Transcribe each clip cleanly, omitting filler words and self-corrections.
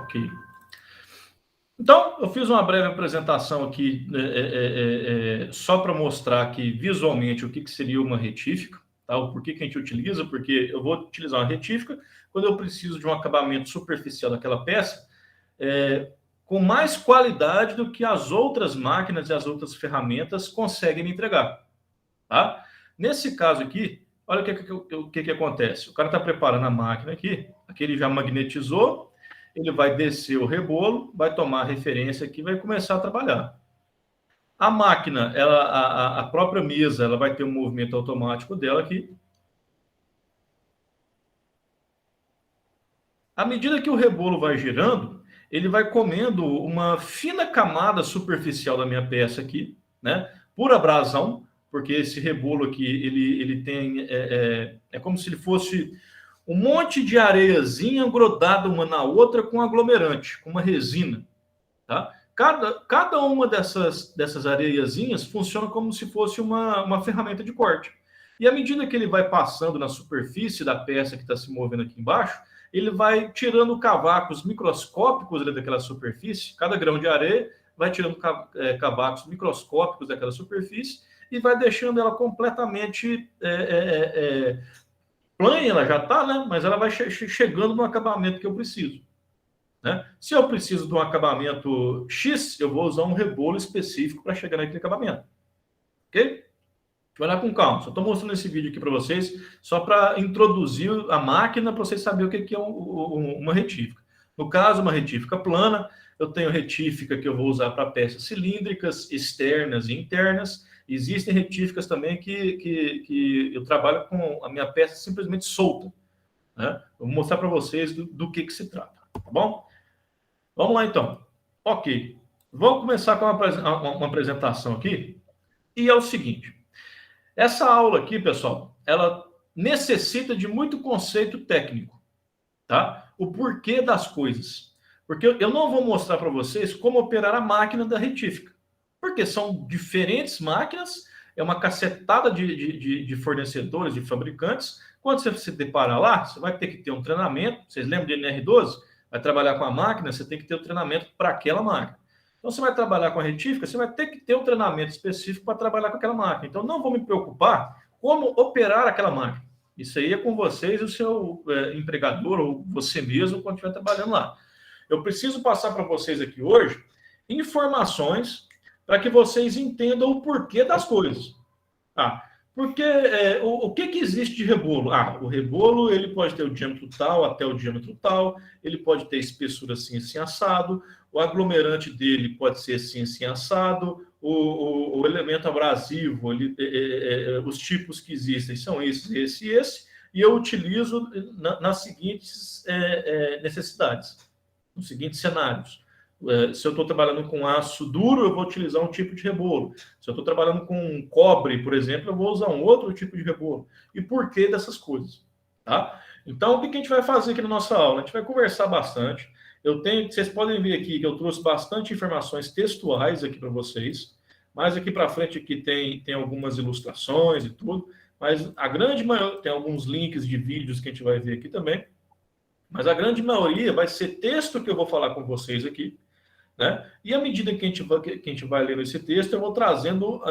Ok. Então, eu fiz uma breve apresentação aqui, só para mostrar aqui visualmente o que seria uma retífica, tá? O porquê que a gente utiliza, porque eu vou utilizar uma retífica quando eu preciso de um acabamento superficial daquela peça, com mais qualidade do que as outras máquinas e as outras ferramentas conseguem me entregar, tá? Nesse caso aqui, olha o que acontece. O cara está preparando a máquina aqui ele já magnetizou, ele vai descer o rebolo, vai tomar a referência aqui, vai começar a trabalhar. A máquina, a própria mesa, ela vai ter um movimento automático dela aqui. À medida que o rebolo vai girando, ele vai comendo uma fina camada superficial da minha peça aqui, né? Por abrasão, porque esse rebolo aqui, ele tem... É como se ele fosse um monte de areiazinha grudada uma na outra com aglomerante, com uma resina, tá? Cada uma dessas areiazinhas funciona como se fosse uma ferramenta de corte. E à medida que ele vai passando na superfície da peça que está se movendo aqui embaixo, ele vai tirando cavacos microscópicos daquela superfície, cada grão de areia vai tirando cavacos microscópicos daquela superfície e vai deixando ela completamente planha, ela já está, né? Mas ela vai chegando no acabamento que eu preciso. Né? Se eu preciso de um acabamento X, eu vou usar um rebolo específico para chegar naquele acabamento. Ok? Vai lá com calma. Só estou mostrando esse vídeo aqui para vocês, só para introduzir a máquina, para vocês saberem o que é uma retífica. No caso, uma retífica plana, eu tenho retífica que eu vou usar para peças cilíndricas, externas e internas. Existem retíficas também que eu trabalho com a minha peça simplesmente solta. Né? Eu vou mostrar para vocês do que se trata. Tá bom? Vamos lá, então. Ok. Vamos começar com uma apresentação aqui. E é o seguinte. Essa aula aqui, pessoal, ela necessita de muito conceito técnico, tá? O porquê das coisas. Porque eu não vou mostrar para vocês como operar a máquina da retífica. Porque são diferentes máquinas, é uma cacetada de fornecedores, de fabricantes. Quando você se deparar lá, você vai ter que ter um treinamento. Vocês lembram de NR12? Vai trabalhar com a máquina, você tem que ter o treinamento para aquela máquina. Então, você vai trabalhar com a retífica, você vai ter que ter um treinamento específico para trabalhar com aquela máquina. Então, não vou me preocupar como operar aquela máquina. Isso aí é com vocês, o seu empregador ou você mesmo, quando estiver trabalhando lá. Eu preciso passar para vocês aqui hoje informações para que vocês entendam o porquê das coisas. Porque o que existe de rebolo? O rebolo ele pode ter o diâmetro tal até o diâmetro tal, ele pode ter espessura assim, assim, assado, o aglomerante dele pode ser assim, assim, assado, o elemento abrasivo, os tipos que existem são esse e esse, e eu utilizo nas seguintes necessidades, nos seguintes cenários. Se eu estou trabalhando com aço duro, eu vou utilizar um tipo de rebolo. Se eu estou trabalhando com cobre, por exemplo, eu vou usar um outro tipo de rebolo. E por que dessas coisas? Tá? Então, o que a gente vai fazer aqui na nossa aula? A gente vai conversar bastante. Vocês podem ver aqui que eu trouxe bastante informações textuais aqui para vocês. Mas aqui para frente aqui tem algumas ilustrações e tudo. Mas a grande maioria, tem alguns links de vídeos que a gente vai ver aqui também. Mas a grande maioria vai ser texto que eu vou falar com vocês aqui. Né? E à medida que a gente vai lendo esse texto, eu vou trazendo,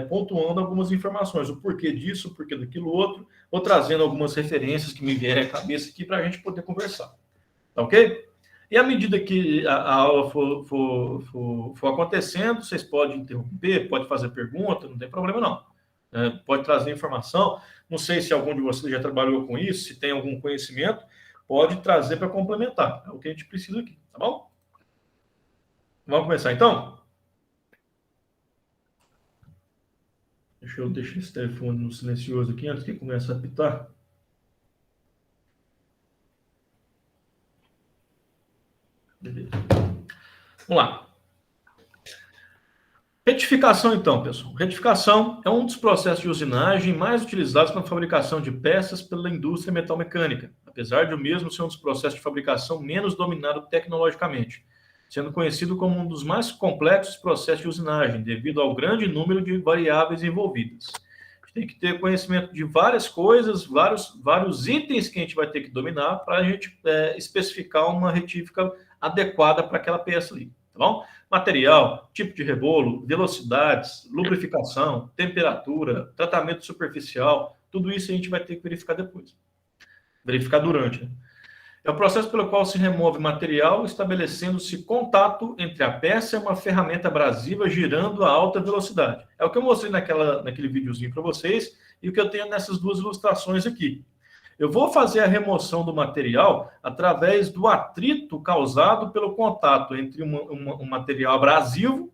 pontuando algumas informações, o porquê disso, o porquê daquilo outro, vou trazendo algumas referências que me vierem à cabeça aqui para a gente poder conversar. Tá ok? E à medida que a aula for acontecendo, vocês podem interromper, pode fazer pergunta, não tem problema não. Pode trazer informação. Não sei se algum de vocês já trabalhou com isso, se tem algum conhecimento, pode trazer para complementar. É o que a gente precisa aqui, tá bom? Vamos começar, então? Deixa eu deixar esse telefone no silencioso aqui antes que comece a apitar. Beleza. Vamos lá. Retificação, então, pessoal. Retificação é um dos processos de usinagem mais utilizados para a fabricação de peças pela indústria metalmecânica, apesar de o mesmo ser um dos processos de fabricação menos dominado tecnologicamente, sendo conhecido como um dos mais complexos processos de usinagem, devido ao grande número de variáveis envolvidas. A gente tem que ter conhecimento de várias coisas, vários itens que a gente vai ter que dominar para a gente especificar uma retífica adequada para aquela peça ali, tá bom? Material, tipo de rebolo, velocidades, lubrificação, temperatura, tratamento superficial, tudo isso a gente vai ter que verificar depois. Verificar durante, né? É o processo pelo qual se remove material, estabelecendo-se contato entre a peça e uma ferramenta abrasiva girando a alta velocidade. É o que eu mostrei naquele videozinho para vocês e o que eu tenho nessas duas ilustrações aqui. Eu vou fazer a remoção do material através do atrito causado pelo contato entre um material abrasivo,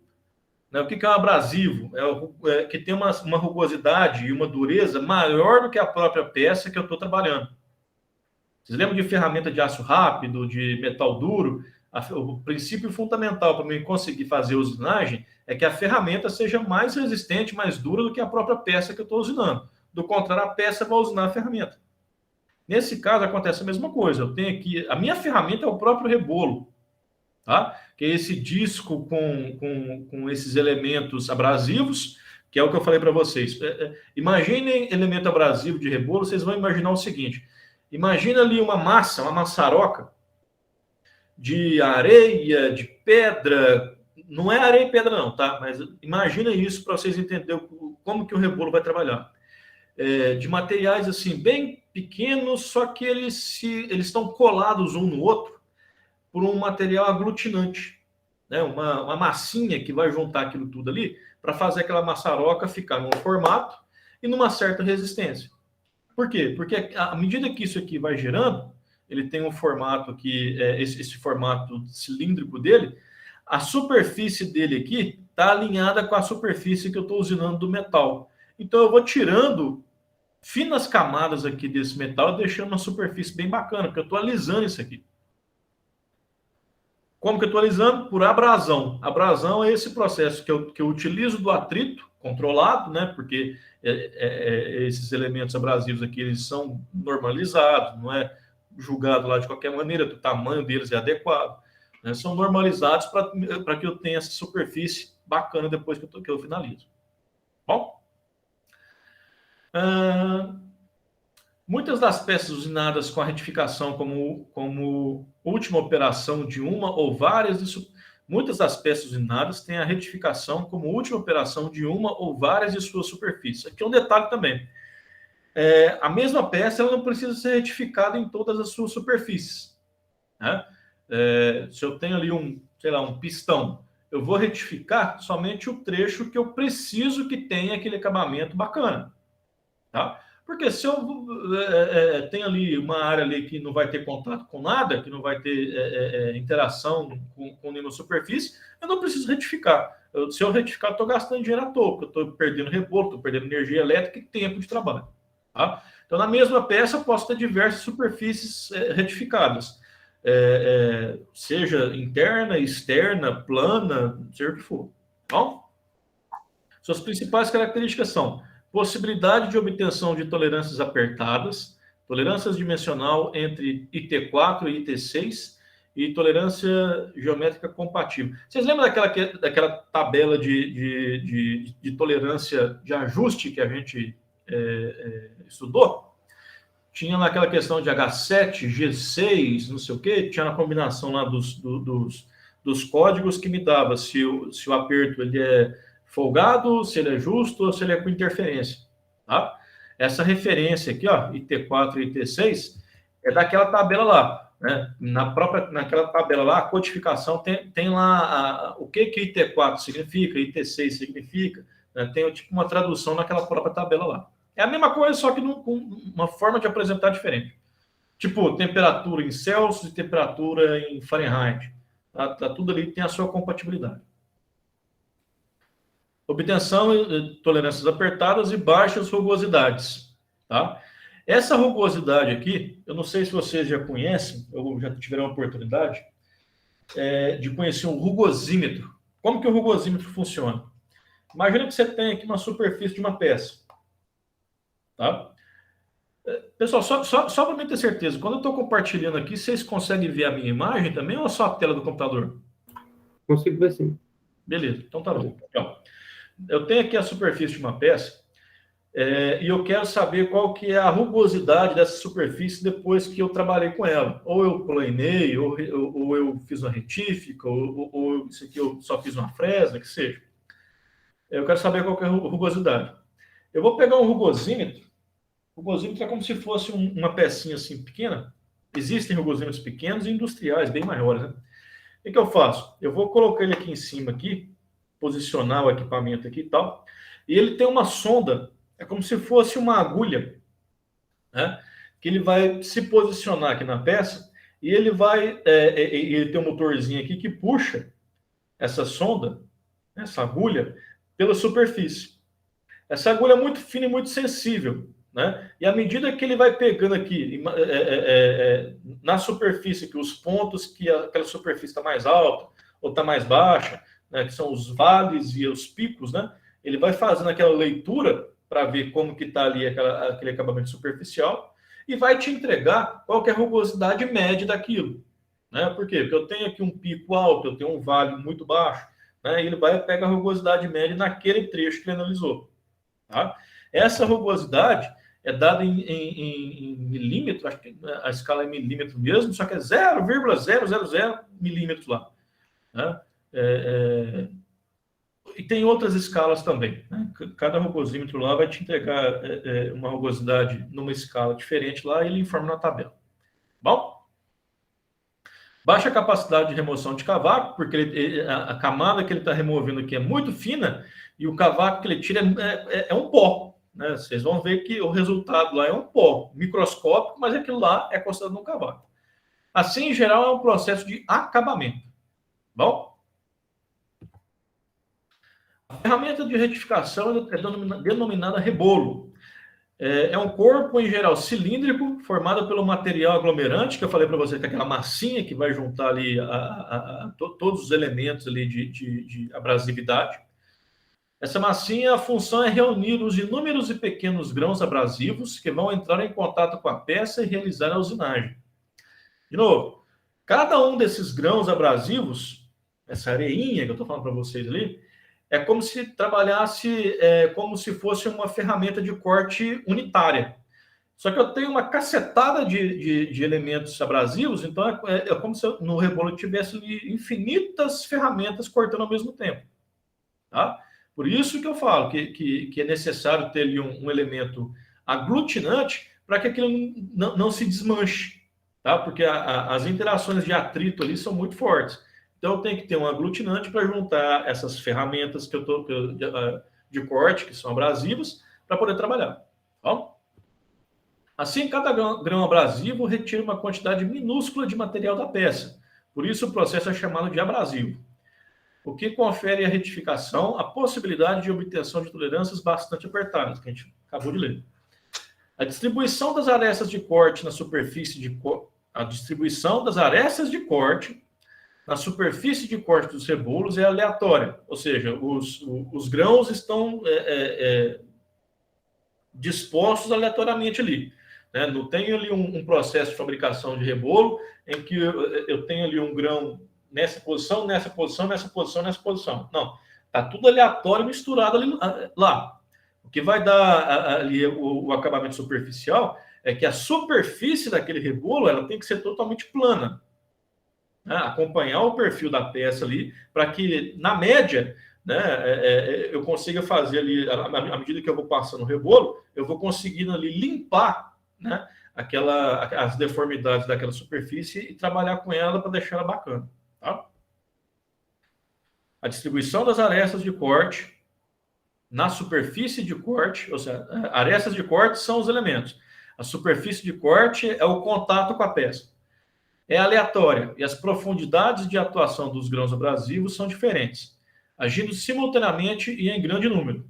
né? O que é um abrasivo? É que tem uma rugosidade e uma dureza maior do que a própria peça que eu estou trabalhando. Vocês lembram de ferramenta de aço rápido, de metal duro? O princípio fundamental para mim conseguir fazer usinagem é que a ferramenta seja mais resistente, mais dura do que a própria peça que eu estou usinando. Do contrário, a peça vai usinar a ferramenta. Nesse caso, acontece a mesma coisa. Eu tenho aqui, a minha ferramenta é o próprio rebolo, tá? Que é esse disco com esses elementos abrasivos, que é o que eu falei para vocês. Imaginem elemento abrasivo de rebolo, vocês vão imaginar o seguinte: imagina ali uma massa, uma maçaroca de areia, de pedra. Não é areia e pedra, não, tá? Mas imagina isso para vocês entenderem como que o rebolo vai trabalhar. De materiais assim, bem pequenos, só que eles estão colados um no outro por um material aglutinante, né? Uma massinha que vai juntar aquilo tudo ali para fazer aquela maçaroca ficar num formato e numa certa resistência. Por quê? Porque à medida que isso aqui vai girando, ele tem um formato que esse formato cilíndrico dele, a superfície dele aqui está alinhada com a superfície que eu estou usinando do metal. Então eu vou tirando finas camadas aqui desse metal, deixando uma superfície bem bacana, porque eu estou alisando isso aqui. Como que eu estou alisando? Por abrasão. Abrasão é esse processo que eu utilizo do atrito controlado, né? Porque esses elementos abrasivos aqui, eles são normalizados, não é julgado lá de qualquer maneira, o tamanho deles é adequado, né? São normalizados para que eu tenha essa superfície bacana depois que eu finalizo. Bom? Muitas das peças usinadas com a retificação como última operação de uma ou várias muitas das peças usinadas têm a retificação como última operação de uma ou várias de suas superfícies. Aqui é um detalhe também. A mesma peça ela não precisa ser retificada em todas as suas superfícies, né? Se eu tenho ali um pistão, eu vou retificar somente o trecho que eu preciso que tenha aquele acabamento bacana, tá? Porque se eu tenho ali uma área ali que não vai ter contato com nada, que não vai ter interação com nenhuma superfície, eu não preciso retificar. Se eu retificar, eu estou gastando dinheiro à toa, porque eu estou perdendo rebolo, estou perdendo energia elétrica e tempo de trabalho. Tá? Então, na mesma peça, eu posso ter diversas superfícies retificadas. Seja interna, externa, plana, seja o que for. Bom? Suas principais características são possibilidade de obtenção de tolerâncias apertadas, tolerâncias dimensional entre IT4 e IT6 e tolerância geométrica compatível. Vocês lembram daquela tabela de tolerância de ajuste que a gente estudou? Tinha lá aquela questão de H7, G6, não sei o quê, tinha a combinação lá dos códigos que me dava se o aperto ele é folgado, se ele é justo ou se ele é com interferência, tá? Essa referência aqui, ó, IT4 e IT6, é daquela tabela lá, né? Naquela tabela lá, a codificação tem lá o que IT4 significa, IT6 significa, né? Tem tipo uma tradução naquela própria tabela lá. É a mesma coisa, só que com uma forma de apresentar diferente. Tipo, temperatura em Celsius e temperatura em Fahrenheit. Tá tudo ali tem a sua compatibilidade. Obtenção de tolerâncias apertadas e baixas rugosidades, tá? Essa rugosidade aqui, eu não sei se vocês já conhecem, ou já tiveram a oportunidade de conhecer um rugosímetro. Como que o rugosímetro funciona? Imagina que você tem aqui uma superfície de uma peça, tá? Pessoal, só para mim ter certeza, quando eu estou compartilhando aqui, vocês conseguem ver a minha imagem também ou só a tela do computador? Consigo ver sim. Beleza, então tá bom. Então, eu tenho aqui a superfície de uma peça. e eu quero saber qual que é a rugosidade dessa superfície depois que eu trabalhei com ela. Ou eu planei, ou eu fiz uma retífica, ou isso aqui eu só fiz uma fresa, que seja. Eu quero saber qual que é a rugosidade. Eu vou pegar um rugosímetro. Rugosímetro é como se fosse uma pecinha assim pequena. Existem rugosímetros pequenos e industriais, bem maiores, né? O que eu faço? Eu vou colocar ele aqui em cima, aqui, posicionar o equipamento aqui e tal. E ele tem uma sonda, é como se fosse uma agulha, né? Que ele vai se posicionar aqui na peça e ele vai. Ele tem um motorzinho aqui que puxa essa sonda, essa agulha, pela superfície. Essa agulha é muito fina e muito sensível, né? E à medida que ele vai pegando aqui na superfície, que os pontos que aquela superfície está mais alta ou está mais baixa, né, que são os vales e os picos, né? Ele vai fazendo aquela leitura para ver como que está ali aquele acabamento superficial e vai te entregar qual que é a rugosidade média daquilo, né? Por quê? Porque eu tenho aqui um pico alto, eu tenho um vale muito baixo, né? E ele vai pegar a rugosidade média naquele trecho que ele analisou. Tá? Essa rugosidade é dada em milímetro, acho que a escala é milímetro mesmo, só que é 0,000 milímetros lá. Né? E tem outras escalas também. Né? Cada rugosímetro lá vai te entregar uma rugosidade numa escala diferente lá e ele informa na tabela. Bom? Baixa capacidade de remoção de cavaco, porque a camada que ele está removendo aqui é muito fina e o cavaco que ele tira é um pó. Né? Vocês vão ver que o resultado lá é um pó microscópico, mas aquilo lá é considerado um cavaco. Assim, em geral, é um processo de acabamento. Bom? A ferramenta de retificação é denominada rebolo. É um corpo, em geral, cilíndrico, formado pelo material aglomerante, que eu falei para você, que é aquela massinha que vai juntar ali todos os elementos ali de abrasividade. Essa massinha, a função é reunir os inúmeros e pequenos grãos abrasivos que vão entrar em contato com a peça e realizar a usinagem. De novo, cada um desses grãos abrasivos, essa areinha que eu estou falando para vocês ali, é como se trabalhasse como se fosse uma ferramenta de corte unitária. Só que eu tenho uma cacetada de elementos abrasivos, então é como se no rebolo tivesse infinitas ferramentas cortando ao mesmo tempo. Tá? Por isso que eu falo que é necessário ter ali um elemento aglutinante para que aquilo não se desmanche. Tá? Porque as interações de atrito ali são muito fortes. Então, eu tenho que ter um aglutinante para juntar essas ferramentas de corte, que são abrasivas, para poder trabalhar. Tá? Assim, cada grão abrasivo retira uma quantidade minúscula de material da peça. Por isso, o processo é chamado de abrasivo. O que confere à retificação a possibilidade de obtenção de tolerâncias bastante apertadas, que a gente acabou de ler. A distribuição das arestas de corte na superfície a distribuição das arestas de corte na superfície de corte dos rebolos é aleatória, ou seja, os grãos estão dispostos aleatoriamente ali. Né? Não tem ali um processo de fabricação de rebolo em que eu tenho ali um grão nessa posição, nessa posição, nessa posição, nessa posição. Não, está tudo aleatório misturado ali, lá. O que vai dar ali o acabamento superficial é que a superfície daquele rebolo ela tem que ser totalmente plana. Né? Acompanhar o perfil da peça ali, para que, na média, né, eu consiga fazer ali, à medida que eu vou passando o rebolo, eu vou conseguindo ali limpar, né, as deformidades daquela superfície e trabalhar com ela para deixar ela bacana. Tá? A distribuição das arestas de corte na superfície de corte, ou seja, arestas de corte são os elementos. A superfície de corte é o contato com a peça. É aleatória e as profundidades de atuação dos grãos abrasivos são diferentes, agindo simultaneamente e em grande número.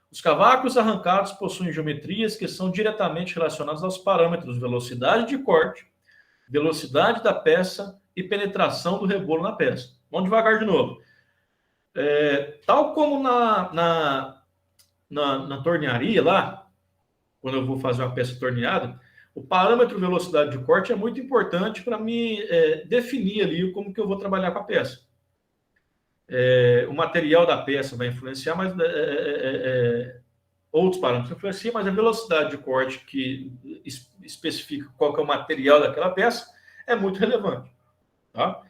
Os cavacos arrancados possuem geometrias que são diretamente relacionadas aos parâmetros velocidade de corte, velocidade da peça e penetração do rebolo na peça. Vamos devagar de novo. Tal como na tornearia lá, quando eu vou fazer uma peça torneada, o parâmetro velocidade de corte é muito importante para me definir ali como que eu vou trabalhar com a peça. O material da peça vai influenciar, mas outros parâmetros influenciam, mas a velocidade de corte que especifica qual que é o material daquela peça é muito relevante. Tá?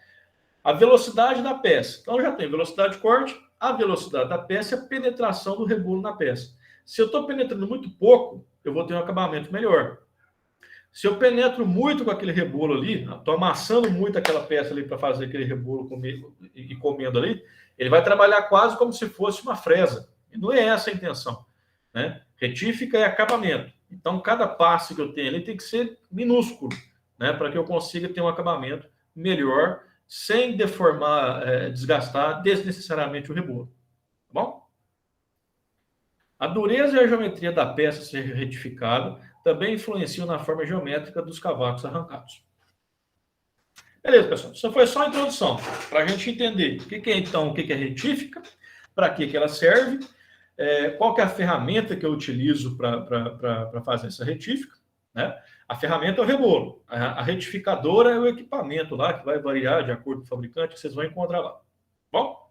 A velocidade da peça. Então, já tem velocidade de corte, a velocidade da peça e a penetração do rebolo na peça. Se eu estou penetrando muito pouco, eu vou ter um acabamento melhor. Se eu penetro muito com aquele rebolo ali, estou amassando muito aquela peça ali para fazer aquele rebolo e comendo ali, ele vai trabalhar quase como se fosse uma fresa. E não é essa a intenção. Né? Retífica é acabamento. Então, cada passe que eu tenho ali tem que ser minúsculo, né? Para que eu consiga ter um acabamento melhor, sem deformar, desgastar desnecessariamente o rebolo. Tá bom? A dureza e a geometria da peça ser retificada também influenciam na forma geométrica dos cavacos arrancados. Beleza, pessoal. Isso foi só a introdução, para a gente entender o que é, então, o que é retífica, para que ela serve, qual que é a ferramenta que eu utilizo para fazer essa retífica, né? A ferramenta é o rebolo. A retificadora é o equipamento lá, que vai variar de acordo com o fabricante, que vocês vão encontrar lá. Bom?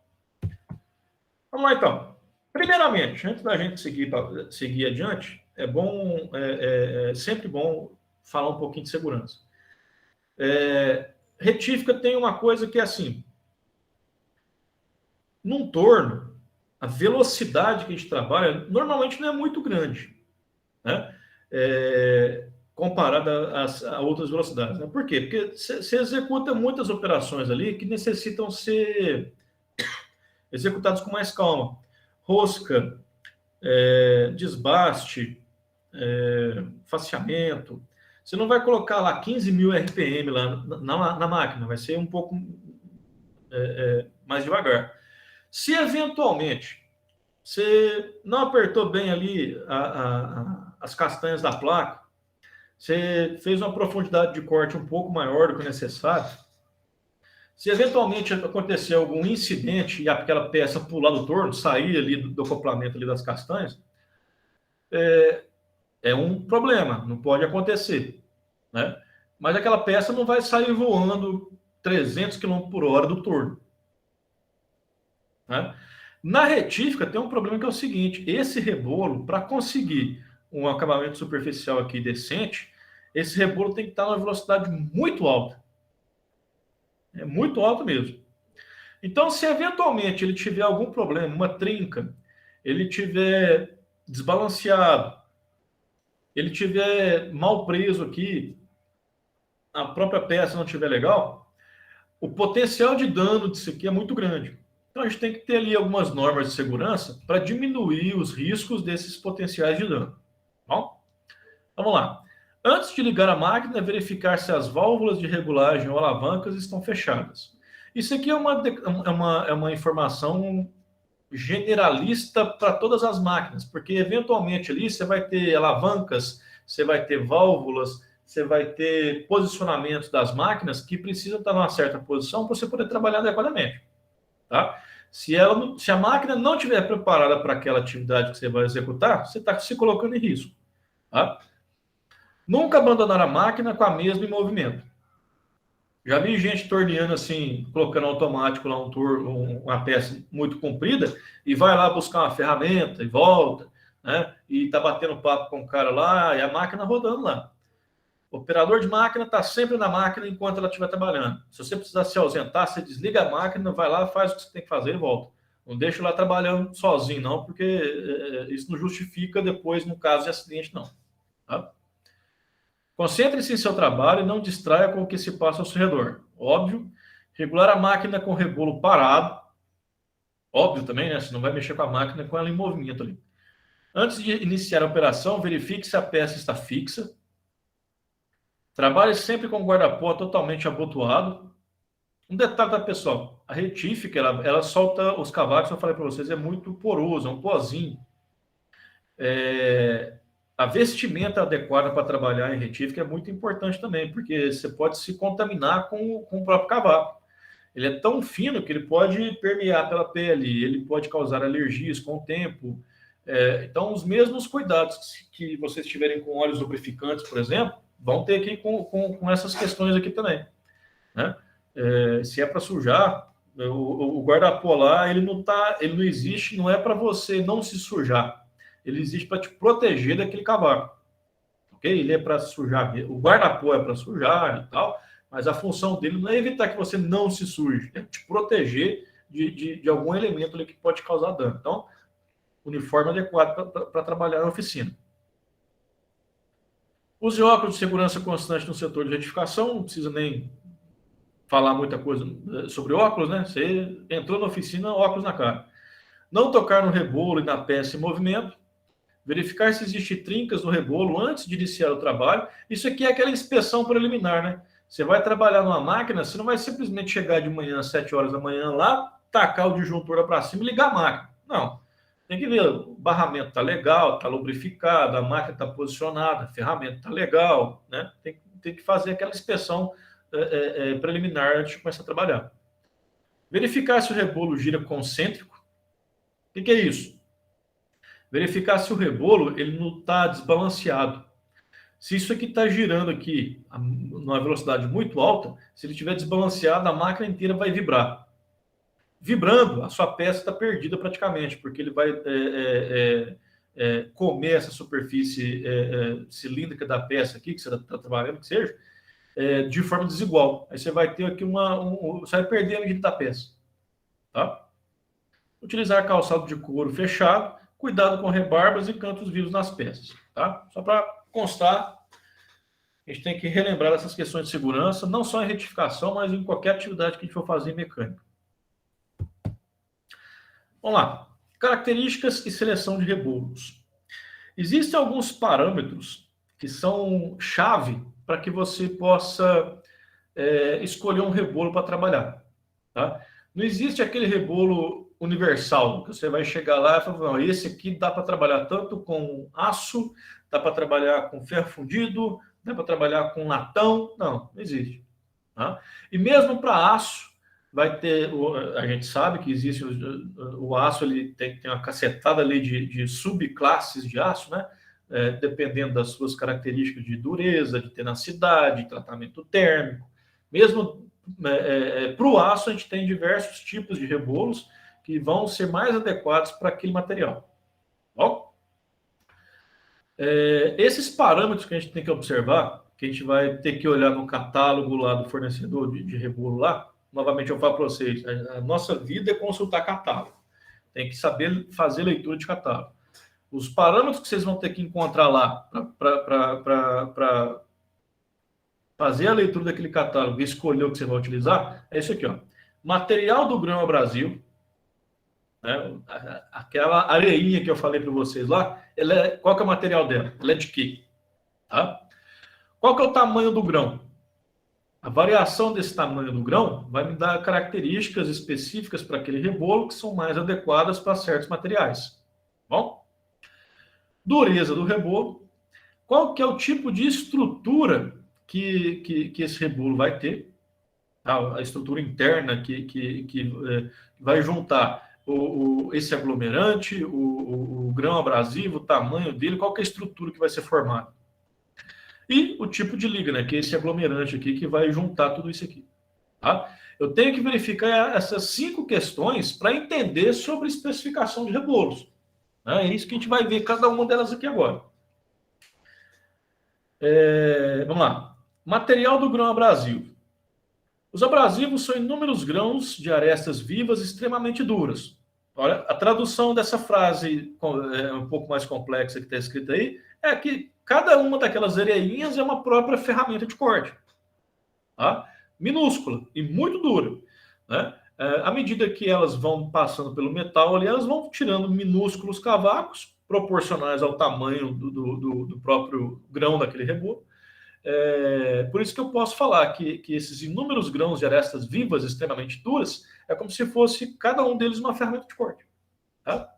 Vamos lá, então. Primeiramente, antes da gente seguir adiante, é sempre bom falar um pouquinho de segurança. Retífica tem uma coisa que é assim, num torno, a velocidade que a gente trabalha normalmente não é muito grande, né? Comparada a outras velocidades. Né? Por quê? Porque você executa muitas operações ali que necessitam ser executadas com mais calma. Rosca, desbaste, faceamento. Você não vai colocar lá 15.000 RPM lá na máquina, vai ser um pouco mais devagar. Se eventualmente você não apertou bem ali as castanhas da placa, você fez uma profundidade de corte um pouco maior do que o necessário, se eventualmente acontecer algum incidente e aquela peça pular do torno, sair ali do acoplamento ali das castanhas, é um problema, não pode acontecer, né? Mas aquela peça não vai sair voando 300 km por hora do torno, né? Na retífica tem um problema que é o seguinte, esse rebolo, para conseguir um acabamento superficial aqui decente, esse rebolo tem que estar numa velocidade muito alta. É muito alto mesmo. Então, se eventualmente ele tiver algum problema, uma trinca, ele tiver desbalanceado, ele tiver mal preso aqui, a própria peça não estiver legal, o potencial de dano disso aqui é muito grande. Então, a gente tem que ter ali algumas normas de segurança para diminuir os riscos desses potenciais de dano. Bom, vamos lá. Antes de ligar a máquina, verificar se as válvulas de regulagem ou alavancas estão fechadas. Isso aqui é uma informação generalista para todas as máquinas, porque eventualmente ali você vai ter alavancas, você vai ter válvulas, você vai ter posicionamentos das máquinas que precisam estar numa certa posição para você poder trabalhar adequadamente. Tá? Se a máquina não estiver preparada para aquela atividade que você vai executar, você está se colocando em risco. Tá? Nunca abandonar a máquina com a mesma em movimento. Já vi gente torneando assim, colocando automático lá uma peça muito comprida e vai lá buscar uma ferramenta e volta, né? E tá batendo papo com o cara lá e a máquina rodando lá. O operador de máquina está sempre na máquina enquanto ela estiver trabalhando. Se você precisar se ausentar, você desliga a máquina, vai lá, faz o que você tem que fazer e volta. Não deixa lá trabalhando sozinho, não, porque isso não justifica depois, no caso de acidente, não. Tá? Concentre-se em seu trabalho e não distraia com o que se passa ao seu redor. Óbvio. Regular a máquina com o rebolo parado. Óbvio também, né? Você não vai mexer com a máquina com ela em movimento ali. Antes de iniciar a operação, verifique se a peça está fixa. Trabalhe sempre com o guarda-pó totalmente abotoado. Um detalhe, tá, pessoal? A retífica, ela solta os cavacos, eu falei para vocês, é muito poroso, é um pozinho. A vestimenta adequada para trabalhar em retífica é muito importante também, porque você pode se contaminar com o próprio cavaco. Ele é tão fino que ele pode permear pela pele, ele pode causar alergias com o tempo. Então, os mesmos cuidados que vocês tiverem com óleos lubrificantes, por exemplo, vão ter aqui com essas questões aqui também. Né? Se é para sujar, o guarda-pó lá, ele não existe, não é para você não se sujar. ele existe para te proteger daquele cavaco. Ok? Ele é para sujar, o guarda-pó é para sujar e tal, mas a função dele não é evitar que você não se suje, é te proteger de algum elemento ali que pode causar dano. Então, uniforme adequado para trabalhar na oficina. Use óculos de segurança constante no setor de retificação, não precisa nem falar muita coisa sobre óculos, né? Você entrou na oficina, óculos na cara. Não tocar no rebolo e na peça em movimento. Verificar se existe trincas no rebolo antes de iniciar o trabalho. Isso aqui é aquela inspeção preliminar, né? Você vai trabalhar numa máquina, você não vai simplesmente chegar de manhã, às 7 horas da manhã lá, tacar o disjuntor para cima e ligar a máquina. Não. Tem que ver, o barramento está legal, está lubrificado, a máquina está posicionada, a ferramenta está legal, né? Tem que fazer aquela inspeção preliminar antes de começar a trabalhar. Verificar se o rebolo gira concêntrico. O que é isso? Verificar se o rebolo ele não está desbalanceado. Se isso aqui está girando aqui numa velocidade muito alta, se ele estiver desbalanceado, a máquina inteira vai vibrar. Vibrando, a sua peça está perdida praticamente, porque ele vai comer essa superfície cilíndrica da peça aqui, que você está trabalhando, que seja, de forma desigual. Aí você vai ter aqui você vai perder a medida da peça. Tá? Utilizar calçado de couro fechado, cuidado com rebarbas e cantos vivos nas peças. Tá? Só para constar, a gente tem que relembrar essas questões de segurança, não só em retificação, mas em qualquer atividade que a gente for fazer em mecânica. Vamos lá. Características e seleção de rebolos. Existem alguns parâmetros que são chave para que você possa escolher um rebolo para trabalhar. Tá? Não existe aquele rebolo universal, que você vai chegar lá e falar, não, esse aqui dá para trabalhar tanto com aço, dá para trabalhar com ferro fundido, dá para trabalhar com latão. Não existe. Tá? E mesmo para aço, vai ter, a gente sabe que existe o aço, ele tem uma cacetada ali de subclasses de aço, né? Dependendo das suas características de dureza, de tenacidade, de tratamento térmico. Mesmo para o aço, a gente tem diversos tipos de rebolos que vão ser mais adequados para aquele material. Bom? Esses parâmetros que a gente tem que observar, que a gente vai ter que olhar no catálogo lá do fornecedor de rebolo lá, novamente eu falo para vocês, a nossa vida é consultar catálogo. Tem que saber fazer leitura de catálogo. Os parâmetros que vocês vão ter que encontrar lá para fazer a leitura daquele catálogo e escolher o que você vai utilizar, é isso aqui, ó. Material do Grão Brasil, né? Aquela areinha que eu falei para vocês lá, qual que é o material dela? Ela é de quê? Tá? Qual que é o tamanho do grão? A variação desse tamanho do grão vai me dar características específicas para aquele rebolo que são mais adequadas para certos materiais. Bom? Dureza do rebolo. Qual que é o tipo de estrutura que esse rebolo vai ter? Tá? A estrutura interna que vai juntar esse aglomerante, o grão abrasivo, o tamanho dele, qual que é a estrutura que vai ser formada. E o tipo de liga, né? Que é esse aglomerante aqui que vai juntar tudo isso aqui. Tá? Eu tenho que verificar essas 5 questões para entender sobre especificação de rebolos. Né? É isso que a gente vai ver cada uma delas aqui agora. Vamos lá. Material do grão abrasivo. Os abrasivos são inúmeros grãos de arestas vivas extremamente duras. Olha, a tradução dessa frase um pouco mais complexa que está escrita aí é que cada uma daquelas areinhas é uma própria ferramenta de corte. Tá? Minúscula e muito dura. Né? À medida que elas vão passando pelo metal ali, elas vão tirando minúsculos cavacos proporcionais ao tamanho do próprio grão daquele rebolo. Por isso que eu posso falar que esses inúmeros grãos de arestas vivas extremamente duras é como se fosse cada um deles uma ferramenta de corte. Tá?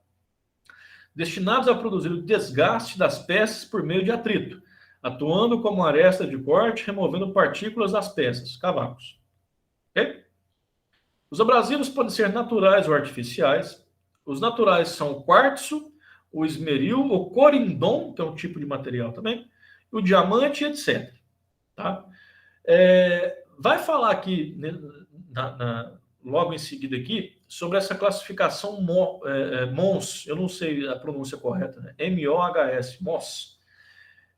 Destinados a produzir o desgaste das peças por meio de atrito, atuando como aresta de corte, removendo partículas das peças, cavacos. Okay? Os abrasivos podem ser naturais ou artificiais. Os naturais são o quartzo, o esmeril, o corindon, que é um tipo de material também, o diamante, etc. Tá? Vai falar aqui logo em seguida aqui sobre essa classificação MONS, eu não sei a pronúncia correta, né? MOHS, MOS.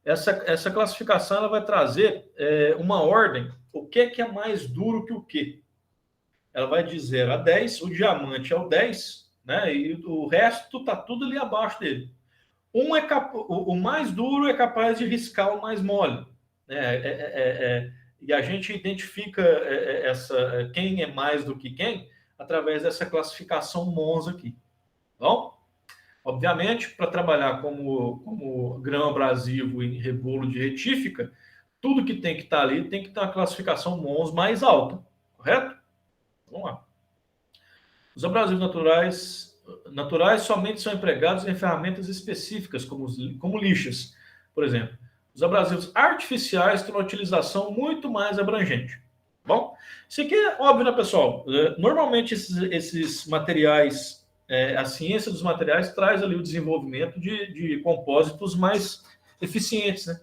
Essa classificação ela vai trazer uma ordem, o que é mais duro que o quê? Ela vai de 0 a 10, o diamante é o 10, né? E o resto está tudo ali abaixo dele. O mais duro é capaz de riscar o mais mole. Né? E a gente identifica quem é mais do que quem através dessa classificação MONS aqui. Bom, obviamente, para trabalhar como grão abrasivo em rebolo de retífica, tudo que tem que estar ali tem que ter uma classificação MONS mais alta, correto? Vamos lá. Os abrasivos naturais somente são empregados em ferramentas específicas, como lixas, por exemplo. Os abrasivos artificiais têm uma utilização muito mais abrangente. Bom, isso aqui é óbvio, né, pessoal? Normalmente esses materiais, a ciência dos materiais traz ali o desenvolvimento de compósitos mais eficientes, né?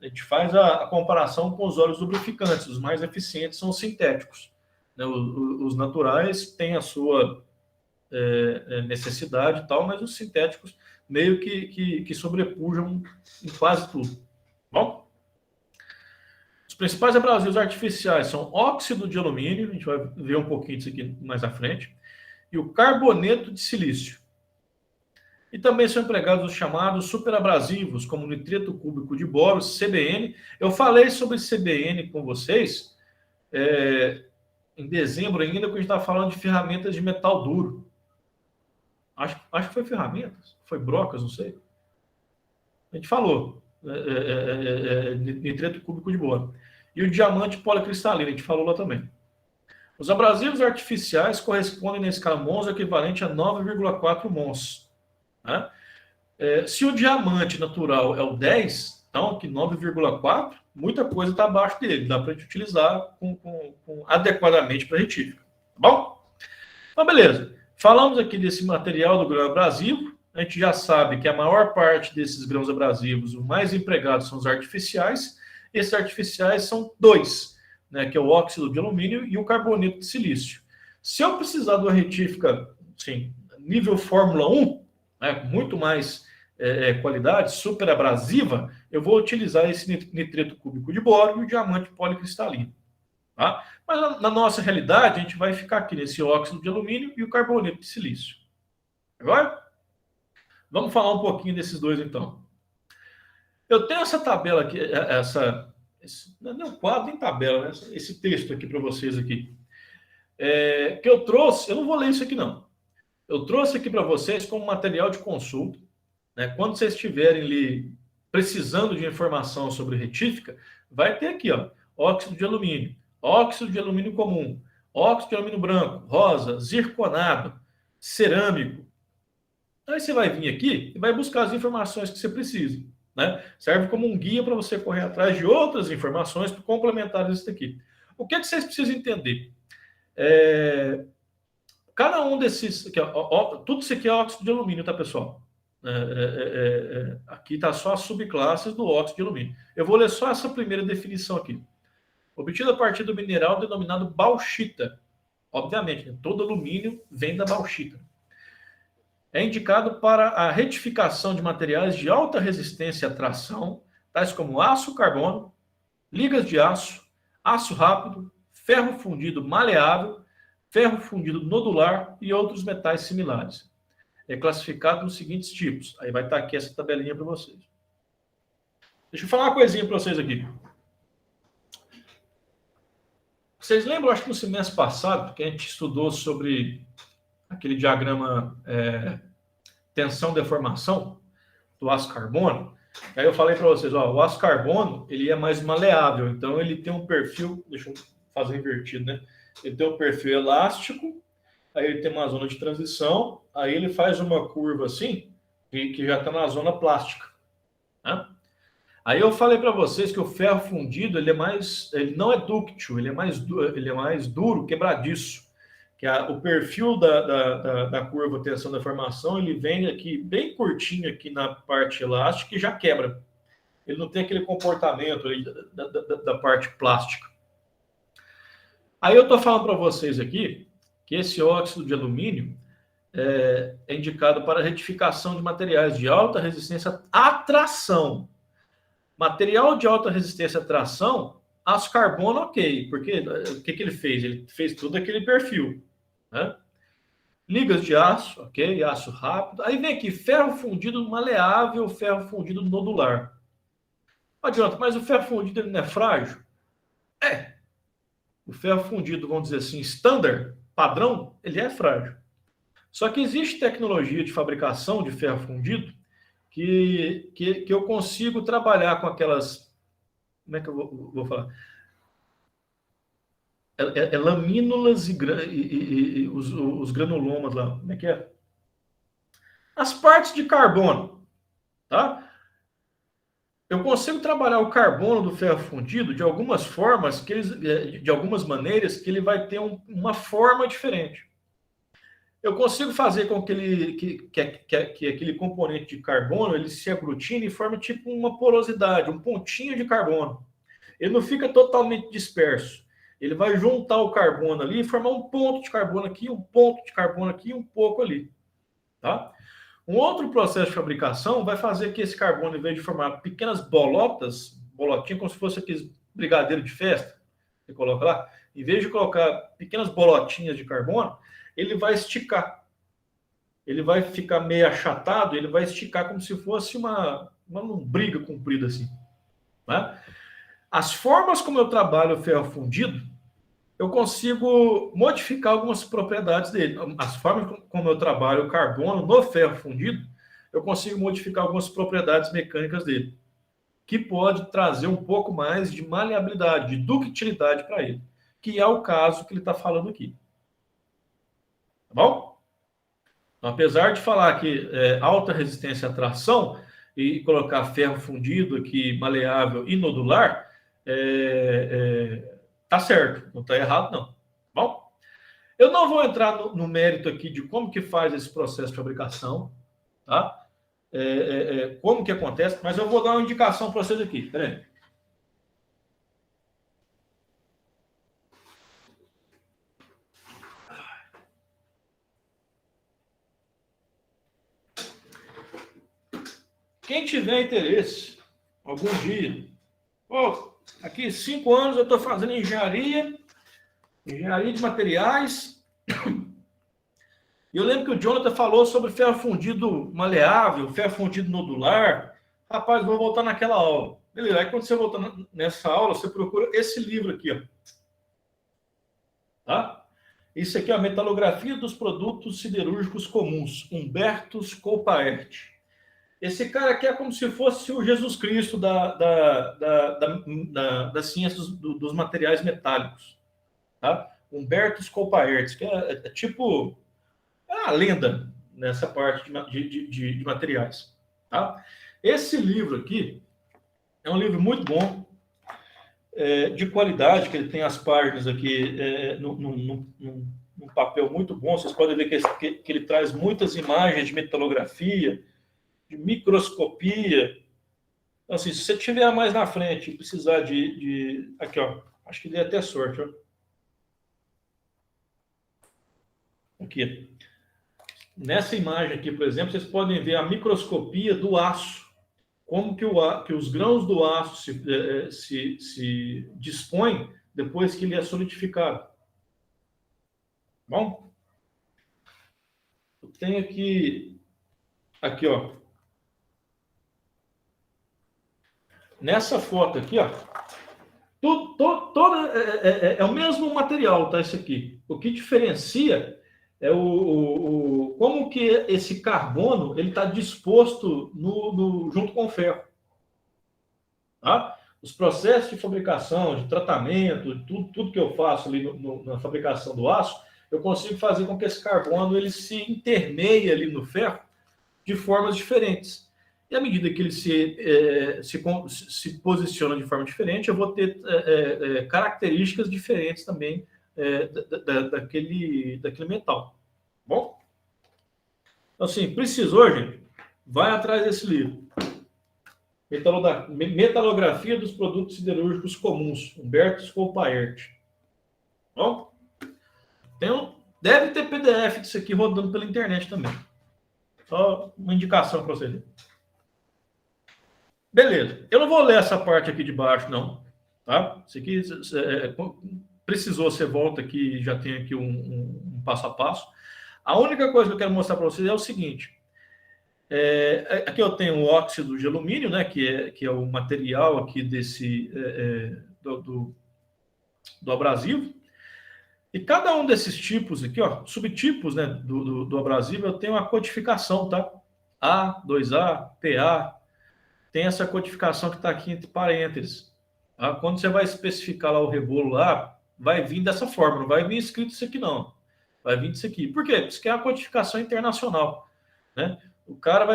A gente faz a comparação com os óleos lubrificantes. Os mais eficientes são os sintéticos. Né? Os naturais têm a sua necessidade e tal, mas os sintéticos meio que sobrepujam em quase tudo. Bom, os principais abrasivos artificiais são óxido de alumínio, a gente vai ver um pouquinho disso aqui mais à frente, e o carboneto de silício. E também são empregados os chamados superabrasivos, como nitreto cúbico de boro, CBN. Eu falei sobre CBN com vocês em dezembro ainda, quando a gente estava falando de ferramentas de metal duro. Acho que foi ferramentas, foi brocas, não sei. A gente falou nitreto cúbico de boro. E o diamante policristalino, a gente falou lá também. Os abrasivos artificiais correspondem na escala MONS equivalente a 9,4 MONS. Né? Se o diamante natural é o 10, então que 9,4, muita coisa está abaixo dele. Dá para a gente utilizar adequadamente para retífica. Tá bom? Então, beleza. Falamos aqui desse material do grão abrasivo. A gente já sabe que a maior parte desses grãos abrasivos, os mais empregados são os artificiais. Esses artificiais são dois, né, que é o óxido de alumínio e o carboneto de silício. Se eu precisar de uma retífica, assim, nível Fórmula 1, né, muito mais qualidade, super abrasiva, eu vou utilizar esse nitreto cúbico de boro e o diamante policristalino. Tá? Mas na nossa realidade, a gente vai ficar aqui nesse óxido de alumínio e o carboneto de silício. Agora, vamos falar um pouquinho desses dois, então. Eu tenho essa tabela aqui, não é um quadro, nem tabela, né? Esse texto aqui para vocês aqui. Que eu trouxe, eu não vou ler isso aqui, não. Eu trouxe aqui para vocês como material de consulta. Né? Quando vocês estiverem ali precisando de informação sobre retífica, vai ter aqui, ó, óxido de alumínio comum, óxido de alumínio branco, rosa, zirconado, cerâmico. Aí você vai vir aqui e vai buscar as informações que você precisa. Né? Serve como um guia para você correr atrás de outras informações complementares isso daqui. O que é que vocês precisam entender? Cada um desses... Aqui, tudo isso aqui é óxido de alumínio, tá, pessoal? Aqui está só as subclasses do óxido de alumínio. Eu vou ler só essa primeira definição aqui. Obtido a partir do mineral denominado bauxita. Obviamente, né? Todo alumínio vem da bauxita. É indicado para a retificação de materiais de alta resistência à tração, tais como aço carbono, ligas de aço, aço rápido, ferro fundido maleável, ferro fundido nodular e outros metais similares. É classificado nos seguintes tipos. Aí vai estar aqui essa tabelinha para vocês. Deixa eu falar uma coisinha para vocês aqui. Vocês lembram, acho que no semestre passado, que a gente estudou sobre aquele diagrama tensão-deformação do aço carbono? Aí eu falei para vocês, ó, o aço carbono ele é mais maleável, então ele tem um perfil, deixa eu fazer invertido, né? Ele tem um perfil elástico, aí ele tem uma zona de transição, aí ele faz uma curva assim, que já está na zona plástica. Né? Aí eu falei para vocês que o ferro fundido ele não é dúctil, ele é mais duro, quebradiço. Que o perfil da curva tensão da formação ele vem aqui bem curtinho aqui na parte elástica e já quebra. Ele não tem aquele comportamento ali da parte plástica. Aí eu estou falando para vocês aqui que esse óxido de alumínio é indicado para retificação de materiais de alta resistência à tração. Material de alta resistência à tração, aço carbono, ok. Porque o que ele fez? Ele fez tudo aquele perfil, né? Ligas de aço, ok? Aço rápido. Aí vem aqui, ferro fundido maleável, ferro fundido nodular. Não adianta, mas o ferro fundido ele não é frágil? É. O ferro fundido, vamos dizer assim, standard, padrão, ele é frágil. Só que existe tecnologia de fabricação de ferro fundido que eu consigo trabalhar com aquelas. Como é que eu vou falar? Lamínulas e os granulomas lá. Como é que é? As partes de carbono, tá? Eu consigo trabalhar o carbono do ferro fundido de algumas formas, de algumas maneiras, que ele vai ter uma forma diferente. Eu consigo fazer com que, que aquele componente de carbono ele se aglutine e forme tipo uma porosidade, um pontinho de carbono. Ele não fica totalmente disperso. Ele vai juntar o carbono ali e formar um ponto de carbono aqui, um ponto de carbono aqui e um pouco ali. Tá? Um outro processo de fabricação vai fazer que esse carbono, em vez de formar pequenas bolotinhas, como se fosse aqueles brigadeiros de festa, você coloca lá, em vez de colocar pequenas bolotinhas de carbono, ele vai esticar. Ele vai ficar meio achatado, ele vai esticar como se fosse uma lombriga comprida assim. Né? As formas como eu trabalho o ferro fundido, eu consigo modificar algumas propriedades dele. As formas como eu trabalho o carbono no ferro fundido, eu consigo modificar algumas propriedades mecânicas dele, que pode trazer um pouco mais de maleabilidade, de ductilidade para ele, que é o caso que ele está falando aqui. Tá bom? Então, apesar de falar que alta resistência à tração e colocar ferro fundido aqui, maleável e nodular, tá certo, não está errado não. Bom, eu não vou entrar no mérito aqui de como que faz esse processo de fabricação, tá? Como que acontece, mas eu vou dar uma indicação para vocês aqui. Peraí. Quem tiver interesse, algum dia, aqui 5 anos eu estou fazendo engenharia de materiais. E eu lembro que o Jonathan falou sobre ferro fundido maleável, ferro fundido nodular. Rapaz, vou voltar naquela aula. Beleza, aí quando você voltar nessa aula, você procura esse livro aqui, ó. Tá? Isso aqui é a metalografia dos produtos siderúrgicos comuns, Humbertus Colpaert. Esse cara aqui é como se fosse o Jesus Cristo da ciência dos materiais metálicos. Tá? Humbertus Colpaert, que é tipo a lenda nessa parte de materiais. Tá? Esse livro aqui é um livro muito bom, de qualidade, que ele tem as páginas aqui num papel muito bom. Vocês podem ver que ele traz muitas imagens de metalografia, de microscopia. Então, assim, se você tiver mais na frente e precisar Aqui, ó. Acho que dei até sorte, ó. Aqui. Nessa imagem aqui, por exemplo, vocês podem ver a microscopia do aço. Como que os grãos do aço se dispõem depois que ele é solidificado. Bom? Eu tenho aqui, ó. Nessa foto aqui, ó. É o mesmo material, tá? Isso aqui. O que diferencia é como que esse carbono ele está disposto junto com o ferro. Tá? Os processos de fabricação, de tratamento, tudo que eu faço ali na fabricação do aço, eu consigo fazer com que esse carbono ele se intermeie ali no ferro de formas diferentes. E à medida que ele se posiciona de forma diferente, eu vou ter características diferentes também daquele metal. Bom? Então, assim, precisou, gente? Vai atrás desse livro. Metalografia dos produtos siderúrgicos comuns, Humbertus Colpaert. Bom, deve ter PDF disso aqui rodando pela internet também. Só uma indicação para vocês. Beleza. Eu não vou ler essa parte aqui de baixo, não. Tá? Isso aqui, precisou, você volta aqui e já tem aqui um passo a passo. A única coisa que eu quero mostrar para vocês é o seguinte. Aqui eu tenho o óxido de alumínio, né, que é o material aqui desse do abrasivo. E cada um desses tipos aqui, ó, subtipos, né, do abrasivo, eu tenho uma codificação, tá? A, 2A, PA, tem essa codificação que está aqui entre parênteses. Tá? Quando você vai especificar lá o rebolo lá, vai vir dessa forma, não vai vir escrito isso aqui não. Vai vir disso aqui. Por quê? Isso aqui é a codificação internacional, né? O cara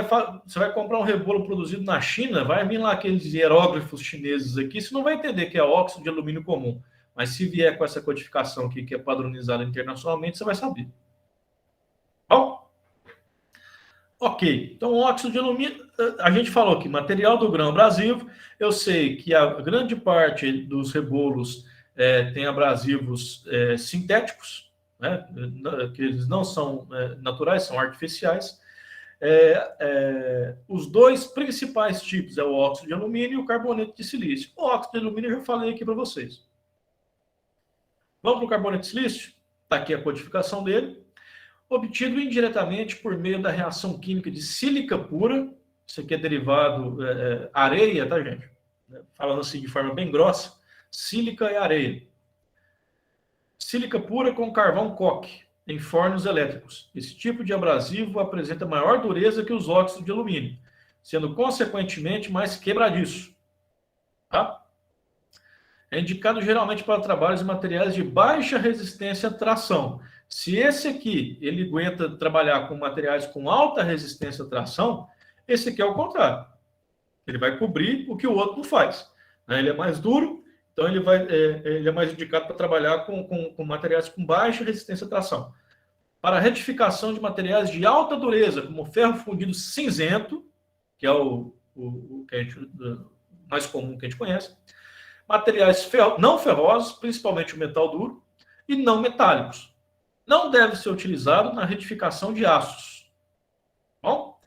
você vai comprar um rebolo produzido na China, vai vir lá aqueles hieróglifos chineses aqui, você não vai entender que é óxido de alumínio comum. Mas se vier com essa codificação aqui, que é padronizada internacionalmente, você vai saber. Bom? Ok. Então, óxido de alumínio, a gente falou que material do grão abrasivo, eu sei que a grande parte dos rebolos tem abrasivos sintéticos, né? Que eles não são naturais, são artificiais. Os dois principais tipos é o óxido de alumínio e o carboneto de silício. O óxido de alumínio eu já falei aqui para vocês. Vamos para o carboneto de silício? Está aqui a codificação dele. Obtido indiretamente por meio da reação química de sílica pura. Isso aqui é derivado areia, tá, gente? Falando assim de forma bem grossa. Sílica é areia. Sílica pura com carvão coque em fornos elétricos. Esse tipo de abrasivo apresenta maior dureza que os óxidos de alumínio, sendo consequentemente mais quebradiço. Tá? É indicado geralmente para trabalhos em materiais de baixa resistência à tração. Se esse aqui ele aguenta trabalhar com materiais com alta resistência à tração, esse aqui é o contrário. Ele vai cobrir o que o outro não faz. Ele é mais duro, então ele é mais indicado para trabalhar com materiais com baixa resistência à tração. Para a retificação de materiais de alta dureza, como ferro fundido cinzento, que é o mais comum que a gente conhece, materiais não ferrosos, principalmente o metal duro, e não metálicos. Não deve ser utilizado na retificação de aços. Bom?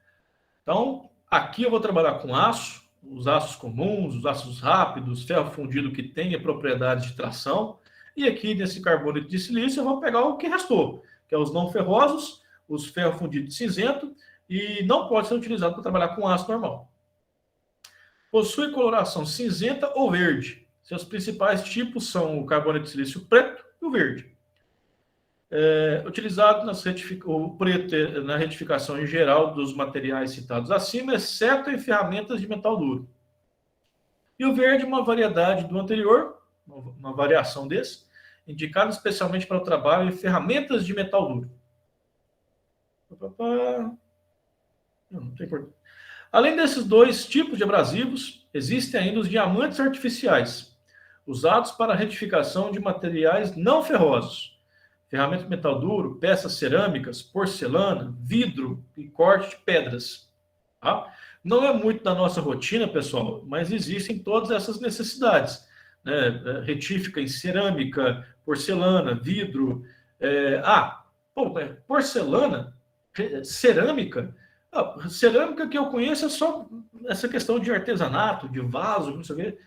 Então, aqui eu vou trabalhar com aço, os aços comuns, os aços rápidos, ferro fundido que tenha propriedades de tração, e aqui nesse carboneto de silício eu vou pegar o que restou, que é os não ferrosos, os ferro fundido de cinzento, e não pode ser utilizado para trabalhar com aço normal. Possui coloração cinzenta ou verde. Seus principais tipos são o carboneto de silício preto e o verde. Utilizado o preto na retificação em geral dos materiais citados acima, exceto em ferramentas de metal duro. E o verde, uma variedade do anterior, uma variação desse, indicado especialmente para o trabalho em ferramentas de metal duro. Não tem importância. Além desses dois tipos de abrasivos, existem ainda os diamantes artificiais, usados para a retificação de materiais não ferrosos, ferramenta de metal duro, peças cerâmicas, porcelana, vidro e corte de pedras. Tá? Não é muito da nossa rotina, pessoal, mas existem todas essas necessidades. Né? Retífica em cerâmica, porcelana, vidro. Porcelana, cerâmica. Cerâmica que eu conheço é só essa questão de artesanato, de vaso, não sei o quê.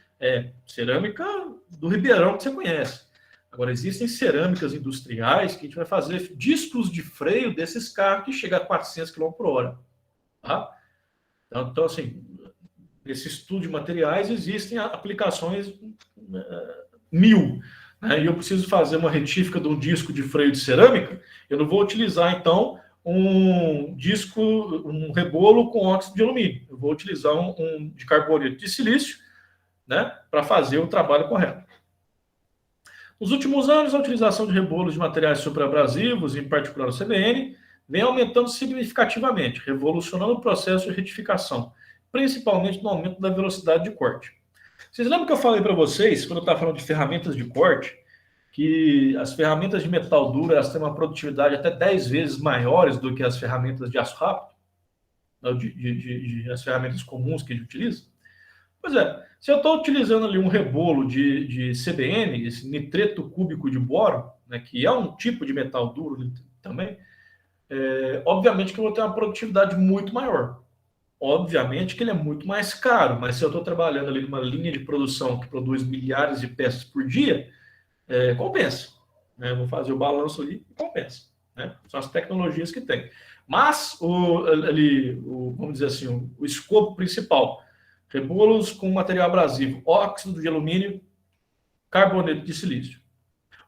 Cerâmica do Ribeirão que você conhece. Agora, existem cerâmicas industriais que a gente vai fazer discos de freio desses carros que chegam a 400 km por hora. Tá? Então, assim, nesse estudo de materiais existem aplicações 1000. Né? E eu preciso fazer uma retífica de um disco de freio de cerâmica, eu não vou utilizar, então, um rebolo com óxido de alumínio. Eu vou utilizar um de carboneto de silício, né, para fazer o trabalho correto. Nos últimos anos, a utilização de rebolos de materiais superabrasivos, em particular o CBN, vem aumentando significativamente, revolucionando o processo de retificação, principalmente no aumento da velocidade de corte. Vocês lembram que eu falei para vocês, quando eu estava falando de ferramentas de corte, que as ferramentas de metal duro elas têm uma produtividade até 10 vezes maiores do que as ferramentas de aço rápido, as ferramentas comuns que a gente utiliza? Pois é, se eu estou utilizando ali um rebolo de CBN, esse nitreto cúbico de boro, né, que é um tipo de metal duro também, obviamente que eu vou ter uma produtividade muito maior. Obviamente que ele é muito mais caro, mas se eu estou trabalhando ali numa linha de produção que produz milhares de peças por dia, compensa. Né? Vou fazer o balanço ali e compensa. Né? São as tecnologias que tem. Mas, vamos dizer assim, o escopo principal, rebolos com material abrasivo, óxido de alumínio, carboneto de silício.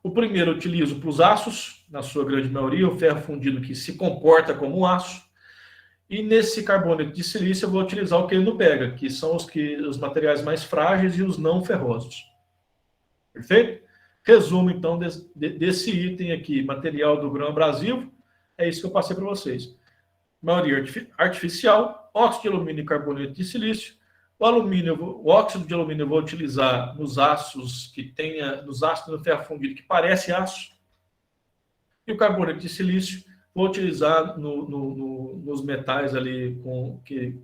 O primeiro eu utilizo para os aços, na sua grande maioria, o ferro fundido que se comporta como aço. E nesse carboneto de silício eu vou utilizar o que ele não pega, que são os materiais mais frágeis e os não ferrosos. Perfeito? Resumo, então, desse item aqui, material do grão abrasivo, é isso que eu passei para vocês. Maioria artificial, óxido de alumínio e carboneto de silício. O óxido de alumínio eu vou utilizar nos aços nos ácidos do ferro fundido que parece aço. E o carboneto de silício vou utilizar nos metais ali que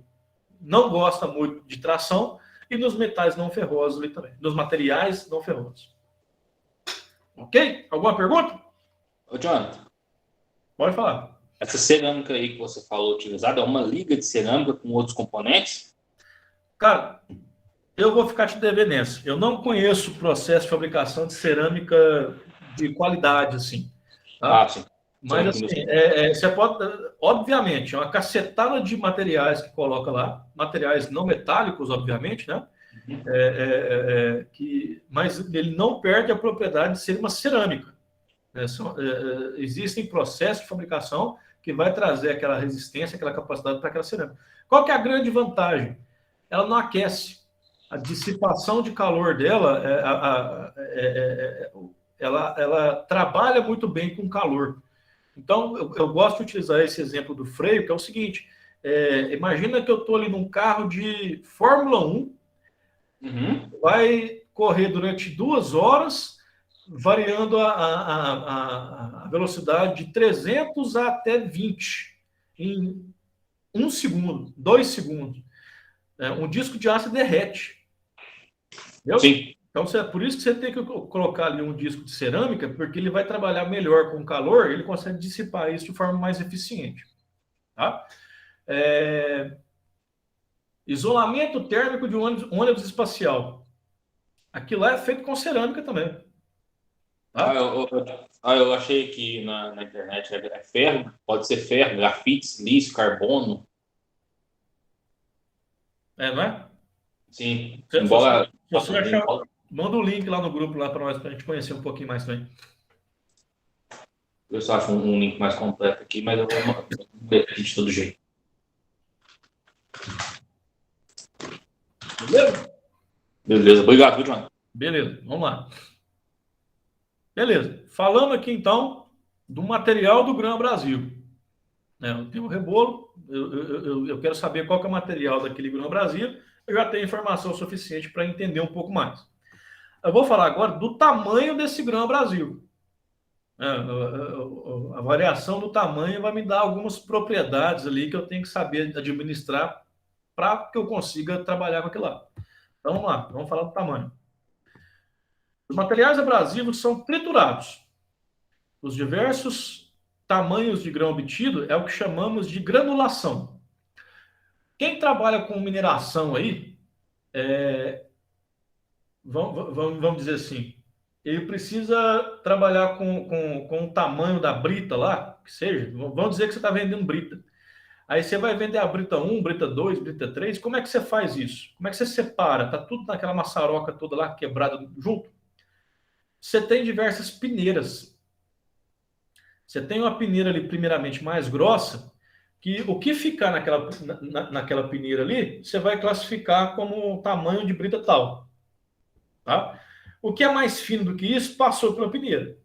não gosta muito de tração e nos metais não ferrosos ali também, nos materiais não ferrosos. Ok? Alguma pergunta? Ô, Jonathan. Pode falar. Essa cerâmica aí que você falou utilizada é uma liga de cerâmica com outros componentes? Cara, eu vou ficar te devendo nessa. Eu não conheço o processo de fabricação de cerâmica de qualidade, assim. Tá? Sim. Mas, assim, você pode... Obviamente, é uma cacetada de materiais que coloca lá. Materiais não metálicos, obviamente, né? Mas ele não perde a propriedade de ser uma cerâmica. Existem processos de fabricação que vai trazer aquela resistência, aquela capacidade para aquela cerâmica. Qual que é a grande vantagem? Ela não aquece. A dissipação de calor dela, ela trabalha muito bem com calor. Então, eu gosto de utilizar esse exemplo do freio, que é o seguinte, imagina que eu estou ali num carro de Fórmula 1, vai correr durante 2 horas, variando a velocidade de 300 até 20 em 1 segundo, 2 segundos. Um disco de aço derrete. Entendeu? Sim. Então, por isso que você tem que colocar ali um disco de cerâmica, porque ele vai trabalhar melhor com calor, ele consegue dissipar isso de forma mais eficiente. Tá? Isolamento térmico de ônibus espacial. Aquilo lá é feito com cerâmica também. Tá? Eu achei que na internet é ferro, pode ser ferro, grafite, silício, carbono. Não é? Sim. Se Embora. você achar, manda o link lá no grupo lá para nós, para a gente conhecer um pouquinho mais também. Eu só acho um link mais completo aqui, mas eu vou ver de todo jeito. Beleza? Beleza. Obrigado, João. Beleza, vamos lá. Beleza. Falando aqui, então, do material do Grão Brasil. Eu tenho um rebolo, eu quero saber qual que é o material daquele Grão Brasil, eu já tenho informação suficiente para entender um pouco mais. Eu vou falar agora do tamanho desse Grão Brasil. A variação do tamanho vai me dar algumas propriedades ali que eu tenho que saber administrar para que eu consiga trabalhar com aquilo lá. Então vamos lá, vamos falar do tamanho. Os materiais abrasivos são triturados. Os diversos tamanhos de grão obtido é o que chamamos de granulação. Quem trabalha com mineração aí, vamos dizer assim, ele precisa trabalhar com o tamanho da brita lá, que seja, vamos dizer que você está vendendo brita. Aí você vai vender a brita 1, brita 2, brita 3, como é que você faz isso? Como é que você separa? Está tudo naquela maçaroca toda lá, quebrada junto? Você tem diversas peneiras. Você tem uma peneira ali, primeiramente, mais grossa, que o que ficar naquela peneira ali, você vai classificar como tamanho de brita tal. Tá? O que é mais fino do que isso, passou pela peneira.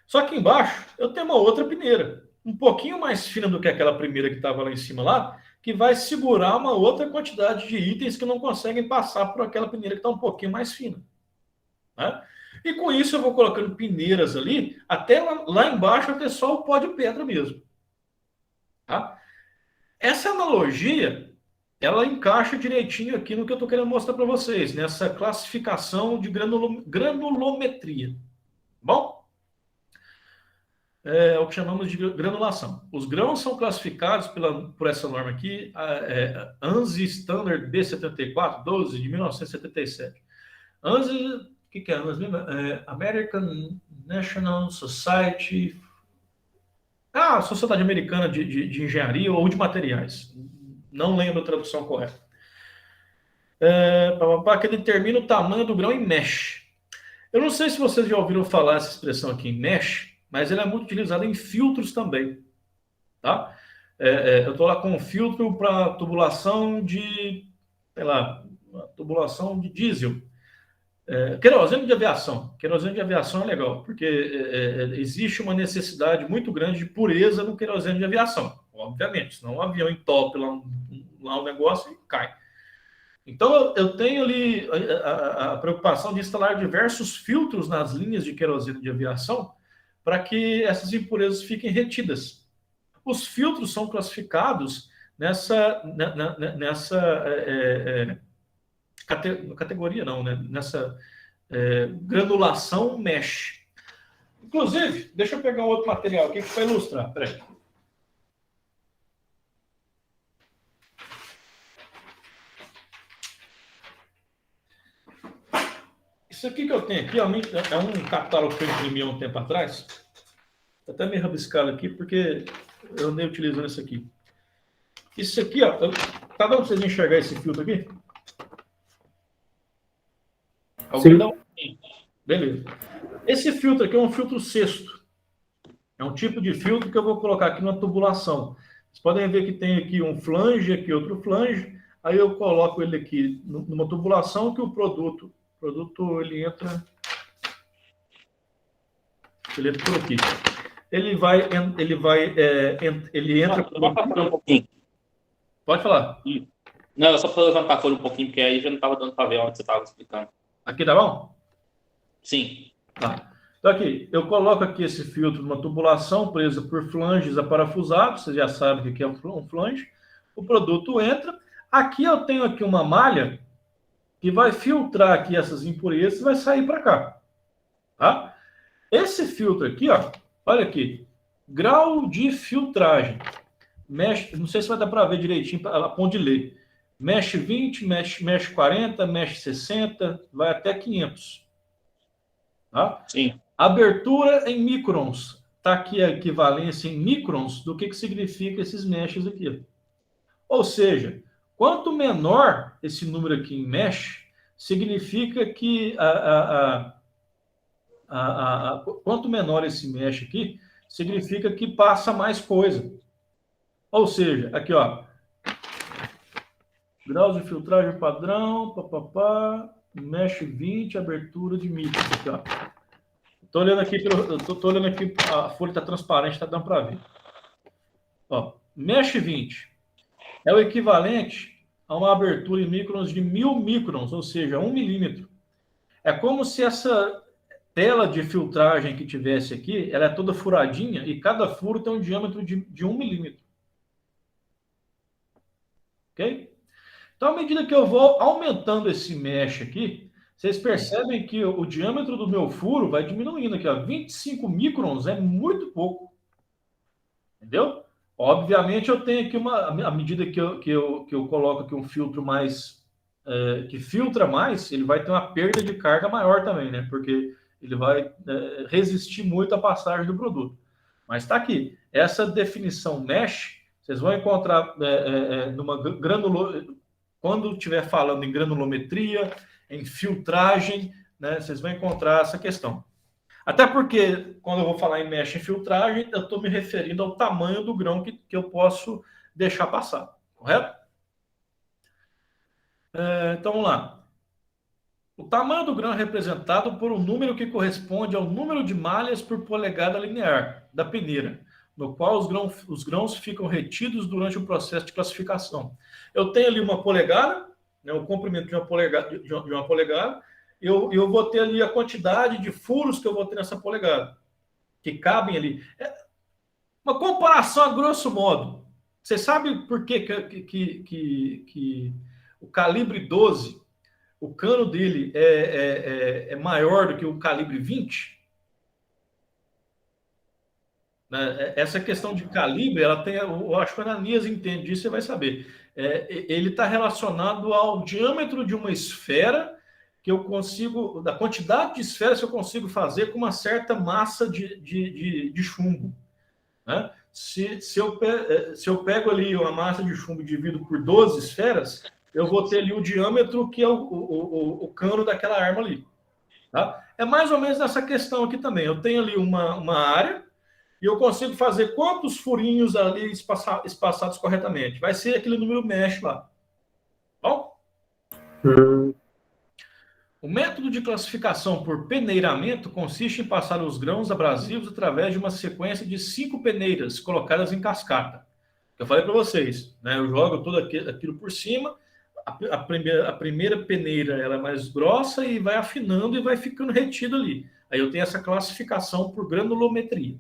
Só que embaixo, eu tenho uma outra peneira, um pouquinho mais fina do que aquela primeira que estava lá em cima lá, que vai segurar uma outra quantidade de itens que não conseguem passar por aquela peneira que está um pouquinho mais fina. Tá? E com isso eu vou colocando peneiras ali, até lá embaixo até só o pó de pedra mesmo. Tá? Essa analogia ela encaixa direitinho aqui no que eu estou querendo mostrar para vocês, nessa classificação de granulometria. Bom? É o que chamamos de granulação. Os grãos são classificados por essa norma aqui, ANSI Standard B74, 12, de 1977. ANSI, o que é ANSI? American National Society... Sociedade Americana de Engenharia ou de Materiais. Não lembro a tradução correta. Que determina o tamanho do grão em mesh. Eu não sei se vocês já ouviram falar essa expressão aqui, mesh, mas ela é muito utilizada em filtros também. Tá? Eu estou lá com um filtro para tubulação de, sei lá, tubulação de diesel. Querosene de aviação. Querosene de aviação é legal, porque existe uma necessidade muito grande de pureza no querosene de aviação, obviamente, senão um avião entope lá um negócio e cai. Então, eu tenho ali a preocupação de instalar diversos filtros nas linhas de querosene de aviação para que essas impurezas fiquem retidas. Os filtros são classificados nessa categoria, não, né? Nessa granulação mesh. Inclusive, deixa eu pegar um outro material aqui para ilustrar. Peraí. Isso aqui que eu tenho aqui é um catálogo que eu imprimi há um tempo atrás. Vou até me rabiscar aqui, porque eu andei utilizando isso aqui. Isso aqui, ó, tá dando para vocês enxergar esse filtro aqui? Alguém dá um... Beleza. Esse filtro aqui é um filtro cesto. É um tipo de filtro que eu vou colocar aqui na tubulação. Vocês podem ver que tem aqui um flange, aqui outro flange. Aí eu coloco ele aqui numa tubulação que o produto ele entra por aqui. Ele entra por um pouquinho. Pode falar. Não, eu só para levantar a folha um pouquinho, porque aí já não estava dando para ver onde você estava explicando. Aqui tá bom? Sim. Tá. Então aqui, eu coloco aqui esse filtro numa tubulação presa por flanges aparafusados, vocês já sabem o que é um flange. O produto entra. Aqui eu tenho aqui uma malha que vai filtrar aqui essas impurezas e vai sair para cá. Tá? Esse filtro aqui, ó, olha aqui, grau de filtragem. Mesh, não sei se vai dar para ver direitinho a ponto de ler. Mesh 20, mesh 40, mesh 60, vai até 500. Tá? Sim. Abertura em microns. Está aqui a equivalência em microns do que significa esses meshes aqui. Ou seja, quanto menor esse número aqui em mesh, significa que quanto menor esse mesh aqui, significa que passa mais coisa. Ou seja, aqui, ó, graus de filtragem padrão, mesh 20, abertura de micro. Aqui, ó. Tô olhando aqui, a folha está transparente, está dando para ver. Ó, mesh 20 é o equivalente a uma abertura em microns de 1000 microns, ou seja, 1 milímetro. É como se essa tela de filtragem que tivesse aqui, ela é toda furadinha e cada furo tem um diâmetro de 1 milímetro. Ok? Então, à medida que eu vou aumentando esse mesh aqui, vocês percebem que o diâmetro do meu furo vai diminuindo aqui, ó. 25 microns é muito pouco. Entendeu? Obviamente, eu tenho aqui à medida que eu coloco aqui um filtro mais... que filtra mais, ele vai ter uma perda de carga maior também, né? Porque ele vai resistir muito à passagem do produto. Mas está aqui. Essa definição mesh, vocês vão encontrar quando estiver falando em granulometria, em filtragem, né, vocês vão encontrar essa questão. Até porque, quando eu vou falar em mesh em filtragem, eu estou me referindo ao tamanho do grão que eu posso deixar passar. Correto? Então, vamos lá. O tamanho do grão é representado por um número que corresponde ao número de malhas por polegada linear da peneira, no qual os grãos ficam retidos durante o processo de classificação. Eu tenho ali uma polegada, né, o comprimento de uma polegada, eu vou ter ali a quantidade de furos que eu vou ter nessa polegada, que cabem ali. Uma comparação a grosso modo. Você sabe por que o calibre 12, o cano dele é maior do que o calibre 20? Né? Essa questão de calibre, ela tem, eu acho que o Ananias entende disso, você vai saber. Ele está relacionado ao diâmetro de uma esfera que eu consigo, da quantidade de esferas que eu consigo fazer com uma certa massa de chumbo. Né? Se eu pego ali uma massa de chumbo e divido por 12 esferas, eu vou ter ali o diâmetro que é o cano daquela arma ali. Tá? É mais ou menos nessa questão aqui também. Eu tenho ali uma área e eu consigo fazer quantos furinhos ali espaçados corretamente. Vai ser aquele número mesh lá. Bom? O método de classificação por peneiramento consiste em passar os grãos abrasivos através de uma sequência de 5 peneiras colocadas em cascata. Eu falei para vocês, né? Eu jogo tudo aquilo por cima. A primeira peneira ela é mais grossa e vai afinando e vai ficando retido ali. Aí eu tenho essa classificação por granulometria.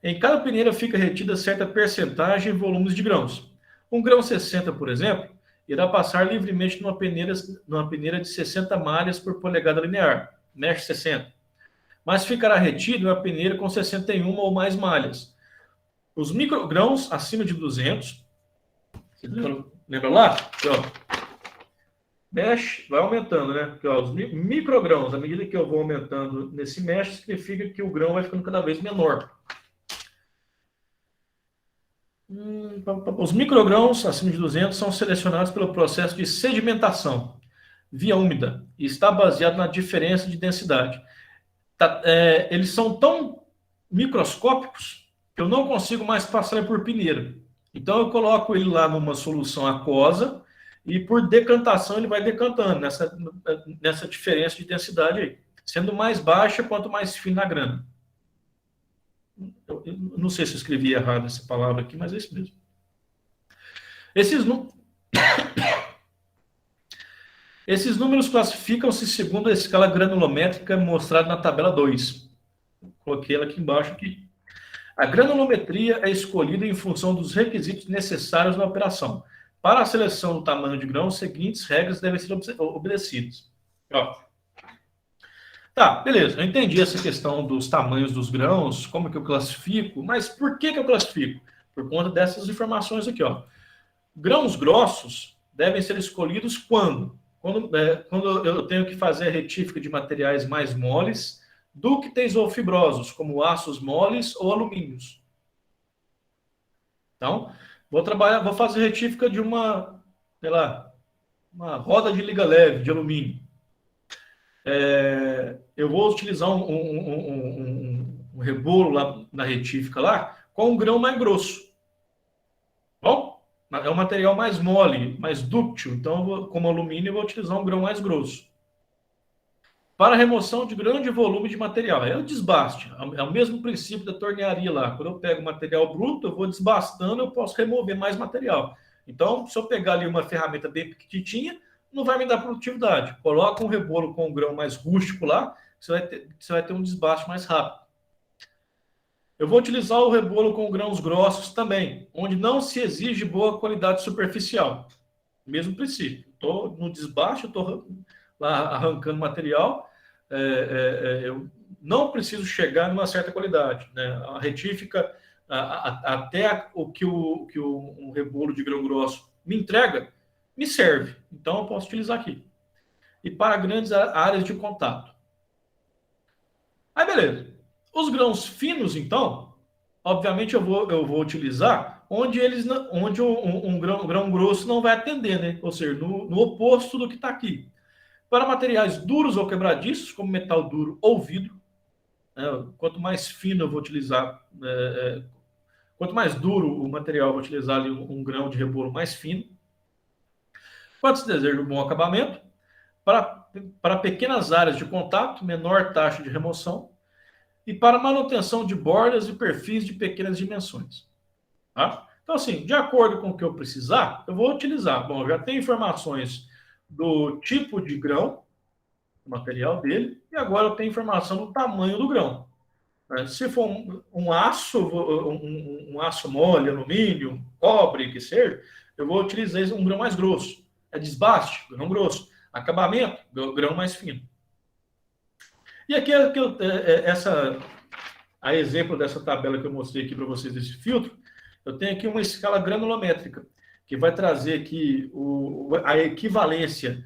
Em cada peneira fica retida certa percentagem em volumes de grãos. Um grão 60, por exemplo, irá passar livremente numa peneira de 60 malhas por polegada linear, mesh 60. Mas ficará retido em uma peneira com 61 ou mais malhas. Os microgrãos acima de 200, lembra lá? Aqui, ó, mesh vai aumentando, né? Aqui, ó, os microgrãos, à medida que eu vou aumentando nesse mesh, significa que o grão vai ficando cada vez menor. Os microgrãos acima de 200 são selecionados pelo processo de sedimentação via úmida e está baseado na diferença de densidade. Eles são tão microscópicos que eu não consigo mais passar por peneira. Então eu coloco ele lá numa solução aquosa e por decantação ele vai decantando nessa diferença de densidade aí, sendo mais baixa quanto mais fina a grana. Eu não sei se eu escrevi errado essa palavra aqui, mas é isso mesmo. Esses números classificam-se segundo a escala granulométrica mostrada na tabela 2. Coloquei ela aqui embaixo. Aqui. A granulometria é escolhida em função dos requisitos necessários na operação. Para a seleção do tamanho de grão, as seguintes regras devem ser obedecidas. Ó. Tá, beleza. Eu entendi essa questão dos tamanhos dos grãos, como que eu classifico, mas por que eu classifico? Por conta dessas informações aqui, ó. Grãos grossos devem ser escolhidos quando eu tenho que fazer a retífica de materiais mais moles do que tesofibrosos, como aços moles ou alumínios. Então, vou fazer retífica de uma roda de liga leve de alumínio. Eu vou utilizar um rebolo lá na retífica lá com um grão mais grosso. Bom, é um material mais mole, mais dúctil. Então, como alumínio, eu vou utilizar um grão mais grosso. Para a remoção de grande volume de material. É o desbaste. É o mesmo princípio da tornearia lá. Quando eu pego material bruto, eu vou desbastando, eu posso remover mais material. Então, se eu pegar ali uma ferramenta bem pequitinha, não vai me dar produtividade. Coloca um rebolo com um grão mais rústico lá, você vai ter um desbaste mais rápido. Eu vou utilizar o rebolo com grãos grossos também, onde não se exige boa qualidade superficial. Mesmo princípio. Estou no desbaste, estou lá arrancando material, eu não preciso chegar numa certa qualidade. Né? A retífica, até o que um rebolo de grão grosso me entrega, me serve. Então, eu posso utilizar aqui. E para grandes áreas de contato. Aí, beleza. Os grãos finos, então, obviamente eu vou utilizar onde um grão grosso não vai atender, né? Ou seja, no oposto do que está aqui. Para materiais duros ou quebradiços, como metal duro ou vidro, quanto mais fino eu vou utilizar, quanto mais duro o material, eu vou utilizar ali um grão de rebolo mais fino. Quando se deseja um bom acabamento, para pequenas áreas de contato, menor taxa de remoção, e para manutenção de bordas e perfis de pequenas dimensões. Tá? Então, assim, de acordo com o que eu precisar, eu vou utilizar. Bom, eu já tenho informações do tipo de grão, do material dele, e agora eu tenho informação do tamanho do grão. Se for um aço, um aço mole, alumínio, cobre, que seja, eu vou utilizar um grão mais grosso. É desbaste, grão grosso. Acabamento, grão mais fino. E aqui a exemplo dessa tabela que eu mostrei aqui para vocês desse filtro, eu tenho aqui uma escala granulométrica, que vai trazer aqui a equivalência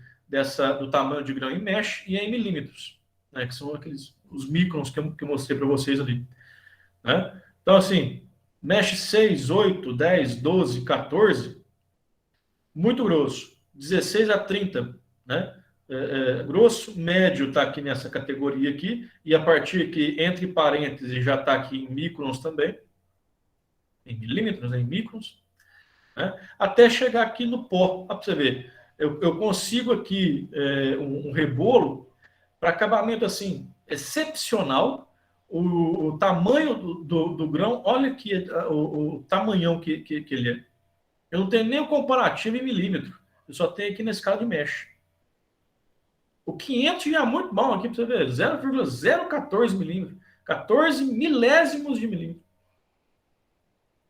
do tamanho de grão em mesh e em milímetros, né, que são os microns que eu mostrei para vocês ali. Né? Então, assim, mesh 6, 8, 10, 12, 14, muito grosso. 16 a 30, né? Grosso, médio está aqui nessa categoria aqui, e a partir aqui, entre parênteses, já está aqui em microns também, em milímetros, né? Em microns, né? Até chegar aqui no pó. Para você ver, eu consigo aqui um rebolo para acabamento assim excepcional. O tamanho do grão, olha aqui o tamanhão que ele é. Eu não tenho nem o comparativo em milímetro, eu só tenho aqui na escala de mesh. O 500 já é muito bom aqui para você ver, 0,014 milímetros, 14 milésimos de milímetro.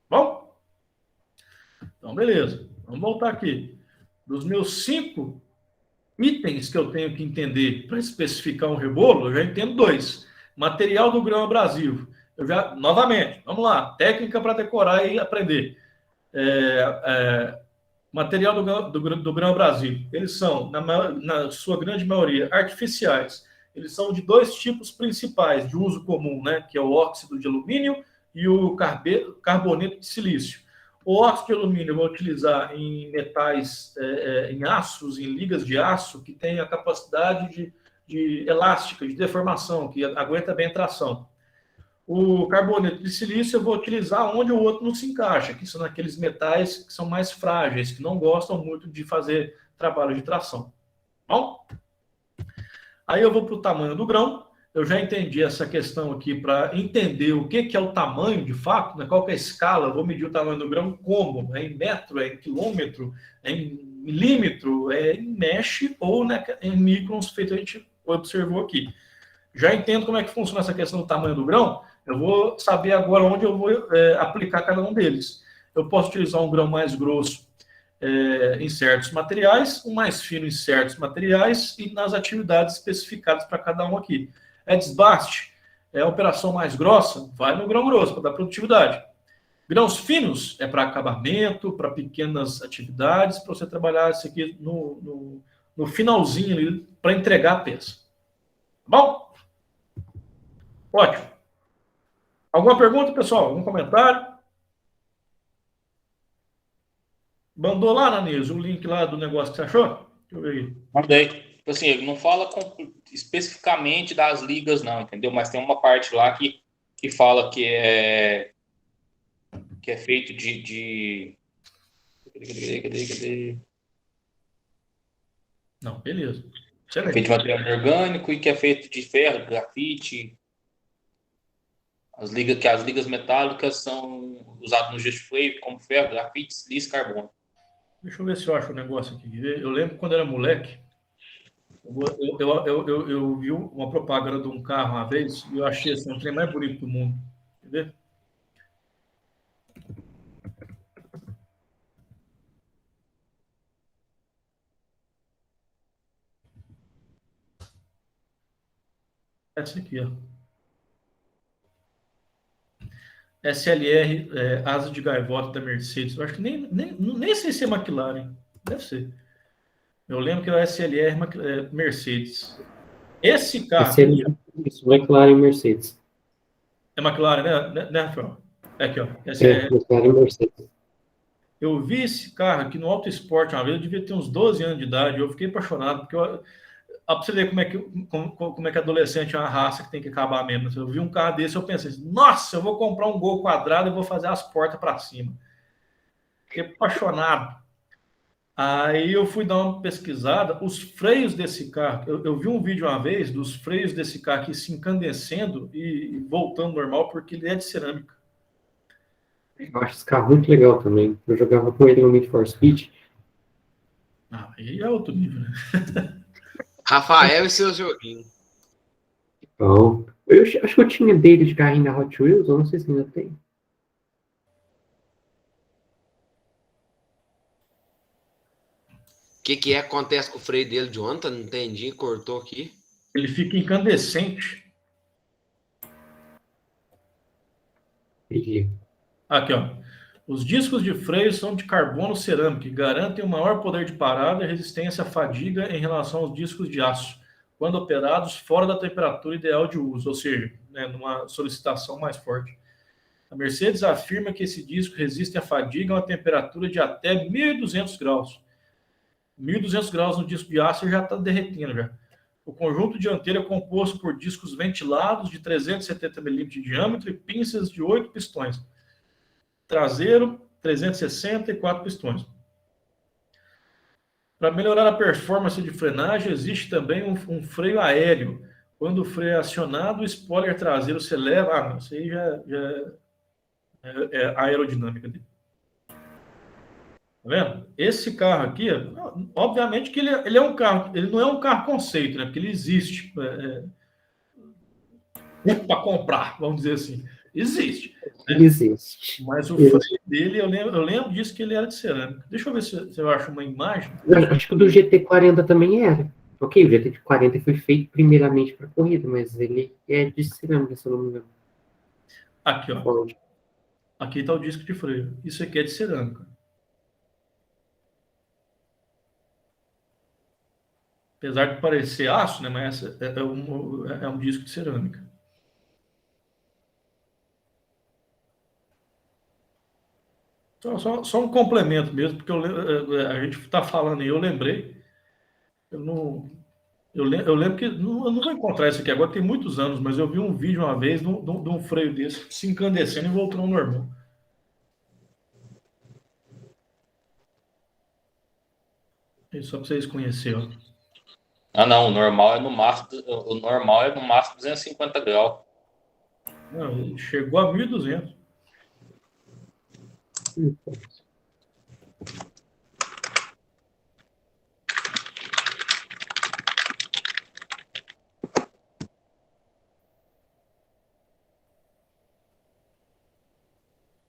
Bom? Então, beleza. Vamos voltar aqui. Dos meus 5 itens que eu tenho que entender para especificar um rebolo, eu já entendo 2. Material do grão abrasivo. Novamente, vamos lá. Técnica para decorar e aprender. Material do grão abrasivo. Eles são, na sua grande maioria, artificiais. Eles são de 2 tipos principais de uso comum, né? Que é o óxido de alumínio e o carboneto de silício. O óxido de alumínio eu vou utilizar em metais, em aços, em ligas de aço, que tem a capacidade de elástica, de deformação, que aguenta bem a tração. O carboneto de silício eu vou utilizar onde o outro não se encaixa, que são aqueles metais que são mais frágeis, que não gostam muito de fazer trabalho de tração. Bom? Aí eu vou para o tamanho do grão. Eu já entendi essa questão aqui para entender o que é o tamanho de fato, né? Qual que é a escala, eu vou medir o tamanho do grão como? É em metro, é em quilômetro, é em milímetro, é em mesh ou, né, em microns, feito a gente observou aqui. Já entendo como é que funciona essa questão do tamanho do grão, eu vou saber agora onde eu vou aplicar cada um deles. Eu posso utilizar um grão mais grosso em certos materiais, um mais fino em certos materiais e nas atividades especificadas para cada um aqui. É desbaste, é operação mais grossa, vai no grão grosso para dar produtividade. Grãos finos é para acabamento, para pequenas atividades, para você trabalhar isso aqui no finalzinho ali, para entregar a peça. Tá bom? Ótimo. Alguma pergunta, pessoal? Algum comentário? Mandou lá, Nanês, o link lá do negócio que você achou? Deixa eu ver aí. Mandei. Assim, ele não fala especificamente das ligas, não, entendeu? Mas tem uma parte lá que fala que é feito de... Cadê? Não, beleza. É feito de material orgânico e que é feito de ferro, grafite. As ligas metálicas são usadas no Just Flame como ferro, grafite, silício e carbono. Deixa eu ver se eu acho o negócio aqui. Eu lembro quando era moleque, eu vi uma propaganda de um carro uma vez e eu achei assim, o trem mais bonito do mundo. Quer ver? Essa aqui, ó. SLR, asa de gaivota da Mercedes. Eu acho que nem sei se é McLaren. Deve ser. Eu lembro que é o SLR Mercedes. Esse carro... Isso, McLaren e Mercedes. É McLaren, né, Rafael? Aqui, ó. McLaren e Mercedes. Eu vi esse carro aqui no Auto Esporte uma vez, eu devia ter uns 12 anos de idade, eu fiquei apaixonado, porque para você ver como é que adolescente é uma raça que tem que acabar mesmo. Eu vi um carro desse, eu pensei, nossa, eu vou comprar um Gol quadrado e vou fazer as portas para cima. Fiquei apaixonado. Aí eu fui dar uma pesquisada, os freios desse carro, eu vi um vídeo uma vez dos freios desse carro aqui se incandescendo e voltando normal, porque ele é de cerâmica. Eu acho esse carro muito legal também. Eu jogava com ele no Need for Speed. Aí é outro nível, né? Rafael e seus joguinhos. Bom, acho que eu tinha dele de carrinho da Hot Wheels, eu não sei se ainda tem. O que acontece com o freio dele de ontem? Não entendi, cortou aqui. Ele fica incandescente. Entendi. Aqui, ó. Os discos de freio são de carbono cerâmico, que garantem um maior poder de parada e resistência à fadiga em relação aos discos de aço, quando operados fora da temperatura ideal de uso, ou seja, né, numa solicitação mais forte. A Mercedes afirma que esse disco resiste à fadiga a uma temperatura de até 1.200 graus. 1.200 graus no disco de aço já está derretendo já. O conjunto dianteiro é composto por discos ventilados de 370 milímetros de diâmetro e pinças de 8 pistões. Traseiro, 360 e 4 pistões. Para melhorar a performance de frenagem, existe também um freio aéreo. Quando o freio é acionado, o spoiler traseiro se eleva. Ah, não, isso aí já é a aerodinâmica dele. Tá vendo? Esse carro aqui, obviamente que ele é um carro, ele não é um carro conceito, né? Porque ele existe para comprar, vamos dizer assim. Existe. Ele existe. Mas o freio dele, eu lembro disso que ele era de cerâmica. Deixa eu ver se eu acho uma imagem. Acho que o do GT40 também era. Ok, o GT40 foi feito primeiramente para corrida, mas ele é de cerâmica, se eu não me engano. Aqui, ó. Bom, Aqui está o disco de freio. Isso aqui é de cerâmica. Apesar de parecer aço, né? Mas é um disco de cerâmica. Só um complemento mesmo, porque a gente está falando aí, eu lembrei. Eu lembro que. Eu não vou encontrar isso aqui agora, tem muitos anos, mas eu vi um vídeo uma vez de um freio desse se incandescendo e voltou ao normal. Só para vocês conhecerem. Ah, não, o normal é no máximo 250 graus. Não, ele chegou a 1.200.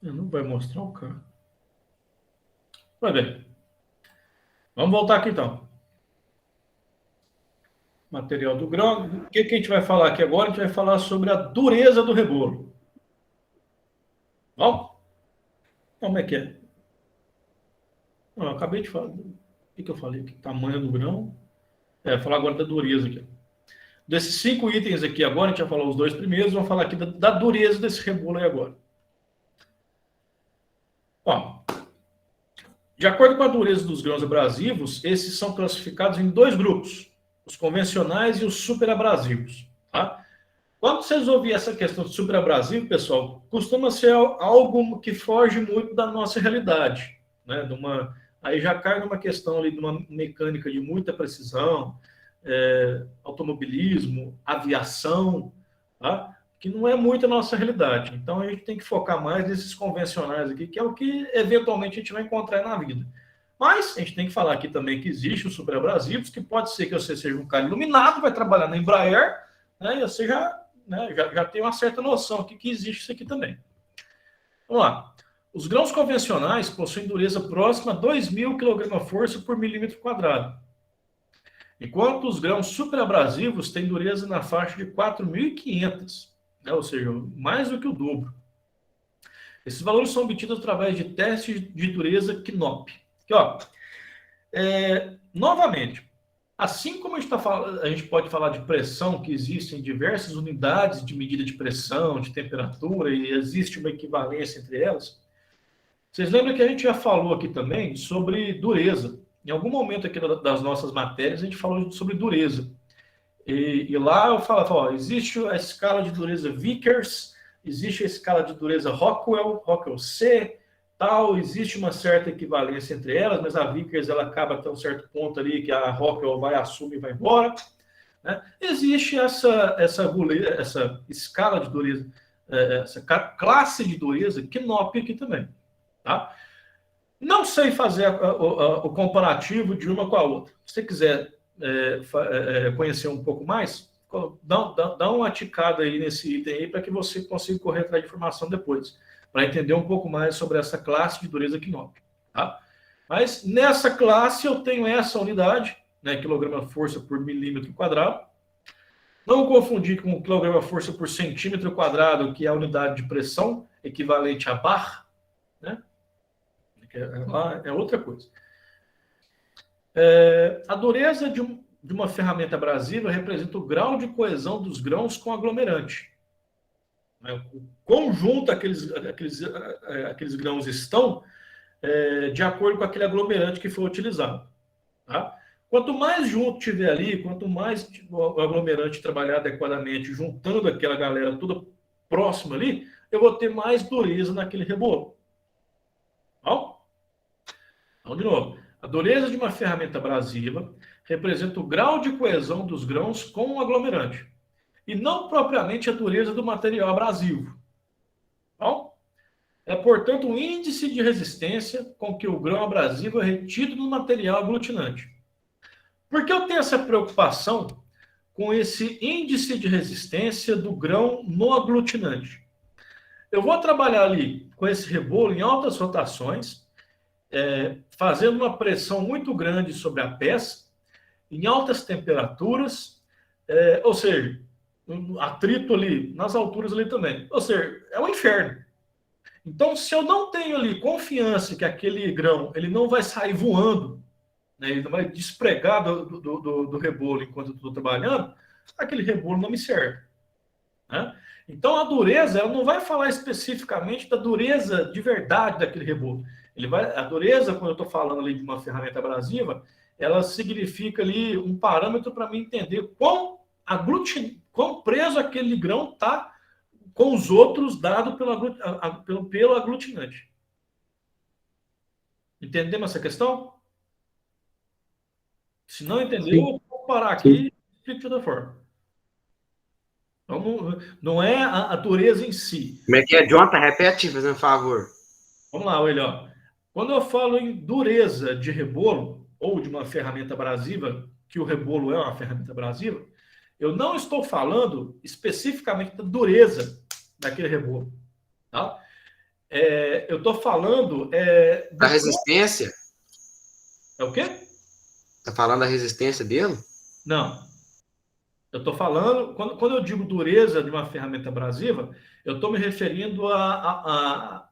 Não vai mostrar o carro. Vai bem. Vamos voltar aqui então. Material do grão. O que a gente vai falar aqui agora? A gente vai falar sobre a dureza do rebolo. Vamos? Como é que é? Eu acabei de falar. O que eu falei aqui? Tamanho do grão. Vou falar agora da dureza aqui. Desses 5 itens aqui agora, a gente já falou os 2 primeiros, vamos falar aqui da dureza desse rebolo aí agora. Ó, de acordo com a dureza dos grãos abrasivos, esses são classificados em 2 grupos, os convencionais e os superabrasivos. Tá? Quando vocês ouvirem essa questão de superabrasivo, pessoal, costuma ser algo que foge muito da nossa realidade. Né? Aí já cai numa questão ali de uma mecânica de muita precisão, automobilismo, aviação, tá? Que não é muito a nossa realidade. Então a gente tem que focar mais nesses convencionais aqui, que é o que eventualmente a gente vai encontrar na vida. Mas a gente tem que falar aqui também que existe os superabrasivos, que pode ser que você seja um cara iluminado, vai trabalhar na Embraer, né, e você já tem uma certa noção aqui que existe isso aqui também. Vamos lá. Os grãos convencionais possuem dureza próxima a 2.000 kgf por milímetro quadrado, enquanto os grãos superabrasivos têm dureza na faixa de 4.500, né, ou seja, mais do que o dobro. Esses valores são obtidos através de testes de dureza KNOP. Aqui, ó, novamente, assim como a gente pode falar de pressão, que existem diversas unidades de medida de pressão, de temperatura, e existe uma equivalência entre elas, vocês lembram que a gente já falou aqui também sobre dureza. Em algum momento aqui das nossas matérias, a gente falou sobre dureza. E lá eu falava, ó, existe a escala de dureza Vickers, existe a escala de dureza Rockwell C, tal, existe uma certa equivalência entre elas, mas a Vickers ela acaba até um certo ponto ali que a Rockwell vai, assume e vai embora. Né? Existe essa escala de dureza, essa classe de dureza KNOP aqui também. Tá? Não sei fazer o comparativo de uma com a outra. Se você quiser conhecer um pouco mais, dá uma ticada aí nesse item aí para que você consiga correr atrás de informação depois, para entender um pouco mais sobre essa classe de dureza quinômica, tá? Mas nessa classe eu tenho essa unidade, né, quilograma-força por milímetro quadrado. Não confundir com quilograma-força por centímetro quadrado, que é a unidade de pressão, equivalente a bar, né? É outra coisa. A dureza de uma ferramenta abrasiva representa o grau de coesão dos grãos com aglomerante. O conjunto aqueles grãos estão de acordo com aquele aglomerante que foi utilizado. Tá? Quanto mais junto tiver ali, quanto mais o aglomerante trabalhar adequadamente, juntando aquela galera toda próxima ali, eu vou ter mais dureza naquele rebolo. Bom? Então, de novo, a dureza de uma ferramenta abrasiva representa o grau de coesão dos grãos com o aglomerante, e não propriamente a dureza do material abrasivo. Bom? É, portanto, o índice de resistência com que o grão abrasivo é retido no material aglutinante. Por que eu tenho essa preocupação com esse índice de resistência do grão no aglutinante? Eu vou trabalhar ali com esse rebolo em altas rotações, fazendo uma pressão muito grande sobre a peça, em altas temperaturas, ou seja, um atrito ali, nas alturas ali também. Ou seja, é um inferno. Então, se eu não tenho ali confiança que aquele grão ele não vai sair voando, né, ele não vai despregar do rebolo enquanto eu estou trabalhando, aquele rebolo não me serve. Né? Então, a dureza, ela não vai falar especificamente da dureza de verdade daquele rebolo. A dureza, quando eu estou falando ali de uma ferramenta abrasiva, ela significa ali um parâmetro para mim entender quão preso aquele grão está com os outros dados pelo aglutinante. Entendemos essa questão? Se não entendeu, eu vou parar aqui e explico de outra forma. Então, não é a dureza em si. Como é que é, Jonathan? Repete, fazendo um favor. Vamos lá, olha. Quando eu falo em dureza de rebolo, ou de uma ferramenta abrasiva, que o rebolo é uma ferramenta abrasiva, eu não estou falando especificamente da dureza daquele rebolo. Tá? Eu estou falando... Da resistência? É o quê? Tá falando da resistência dele? Não. Eu estou falando... Quando eu digo dureza de uma ferramenta abrasiva, eu estou me referindo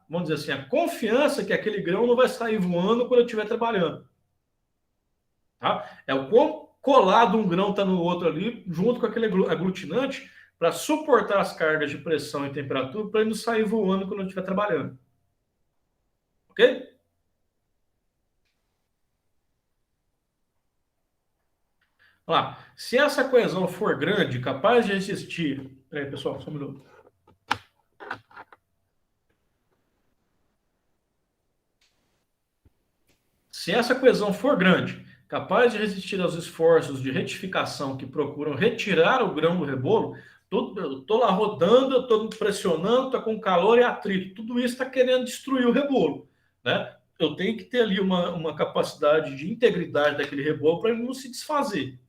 vamos dizer assim, a confiança que aquele grão não vai sair voando quando eu estiver trabalhando. Tá? É o quão colado um grão está no outro ali, junto com aquele aglutinante, para suportar as cargas de pressão e temperatura, para ele não sair voando quando eu estiver trabalhando. Ok? Vamos lá. Se essa coesão for grande, capaz de resistir... Peraí, pessoal, só um minuto. Se essa coesão for grande, capaz de resistir aos esforços de retificação que procuram retirar o grão do rebolo, eu estou lá rodando, eu estou pressionando, estou com calor e atrito. Tudo isso está querendo destruir o rebolo. Né? Eu tenho que ter ali uma capacidade de integridade daquele rebolo para ele não se desfazer.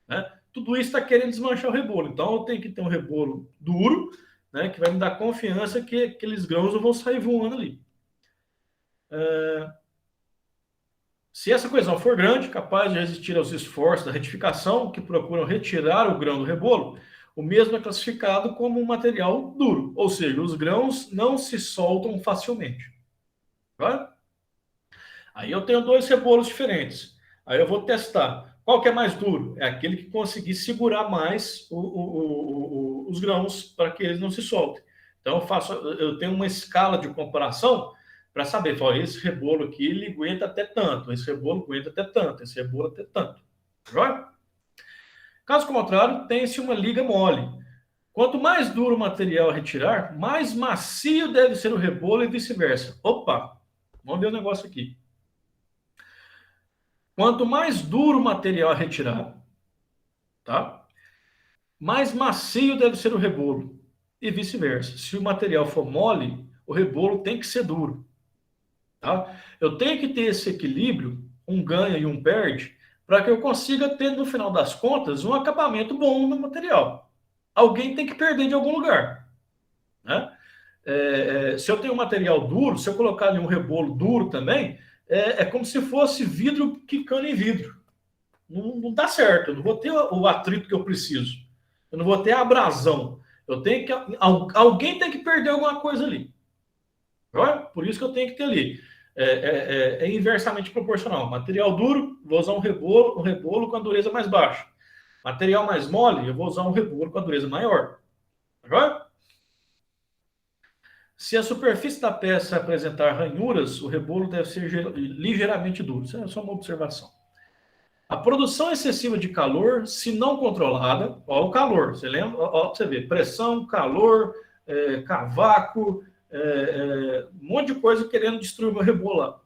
Né? Tudo isso está querendo desmanchar o rebolo. Então, eu tenho que ter um rebolo duro, né, que vai me dar confiança que aqueles grãos não vão sair voando ali. Se essa coesão for grande, capaz de resistir aos esforços da retificação que procuram retirar o grão do rebolo, o mesmo é classificado como um material duro, ou seja, os grãos não se soltam facilmente. Tá? Aí eu tenho dois rebolos diferentes. Aí eu vou testar. Qual que é mais duro? É aquele que conseguir segurar mais os grãos para que eles não se soltem. Então eu tenho uma escala de comparação para saber, esse rebolo aqui ele aguenta até tanto, esse rebolo aguenta até tanto, esse rebolo até tanto. Right? Caso contrário, tem-se uma liga mole. Quanto mais duro o material a retirar, mais macio deve ser o rebolo e vice-versa. Opa, vamos ver o negócio aqui. Quanto mais duro o material a retirar, tá? Mais macio deve ser o rebolo e vice-versa. Se o material for mole, o rebolo tem que ser duro. Tá? Eu tenho que ter esse equilíbrio, um ganha e um perde, para que eu consiga ter, no final das contas, um acabamento bom no material. alguém tem que perder de algum lugar, né? Se eu tenho um material duro, se eu colocar ali um rebolo duro também, é como se fosse vidro quicando em vidro. Não dá certo, eu não vou ter o atrito que eu preciso, eu não vou ter a abrasão. Eu tenho que, alguém tem que perder alguma coisa ali. Por isso que eu tenho que ter ali. É inversamente proporcional. Material duro, vou usar um rebolo com a dureza mais baixa. Material mais mole, eu vou usar um rebolo com a dureza maior. Agora, se a superfície da peça apresentar ranhuras, o rebolo deve ser ligeiramente duro. Isso é só uma observação. A produção excessiva de calor, se não controlada, ó, o calor, você lembra? Ó, você vê, pressão, calor, cavaco, um monte de coisa querendo destruir o meu rebolo lá.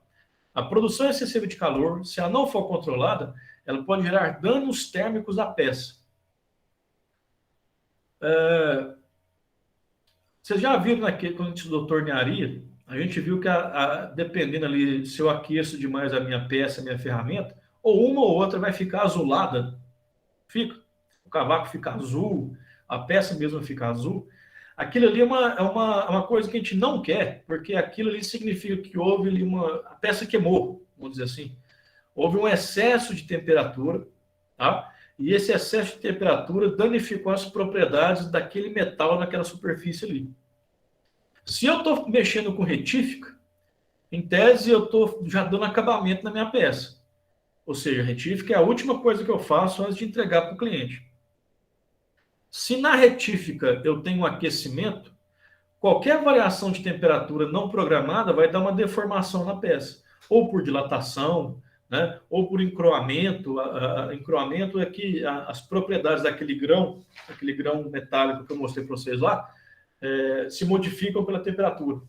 A produção excessiva de calor, se ela não for controlada, ela pode gerar danos térmicos à peça. Vocês já viram quando a gente estudou tornearia, a gente viu que dependendo ali, se eu aqueço demais a minha peça, a minha ferramenta, ou uma ou outra vai ficar azulada. Fica. O cavaco fica azul, a peça mesmo fica azul. Aquilo ali é uma coisa que a gente não quer, porque aquilo ali significa que houve ali a peça queimou, vamos dizer assim. Houve um excesso de temperatura, tá? E esse excesso de temperatura danificou as propriedades daquele metal naquela superfície ali. Se eu estou mexendo com retífica, em tese eu estou já dando acabamento na minha peça. Ou seja, retífica é a última coisa que eu faço antes de entregar para o cliente. Se na retífica eu tenho um aquecimento, qualquer variação de temperatura não programada vai dar uma deformação na peça, ou por dilatação, né, ou por encroamento. Encroamento é que as propriedades daquele grão metálico que eu mostrei para vocês lá, se modificam pela temperatura,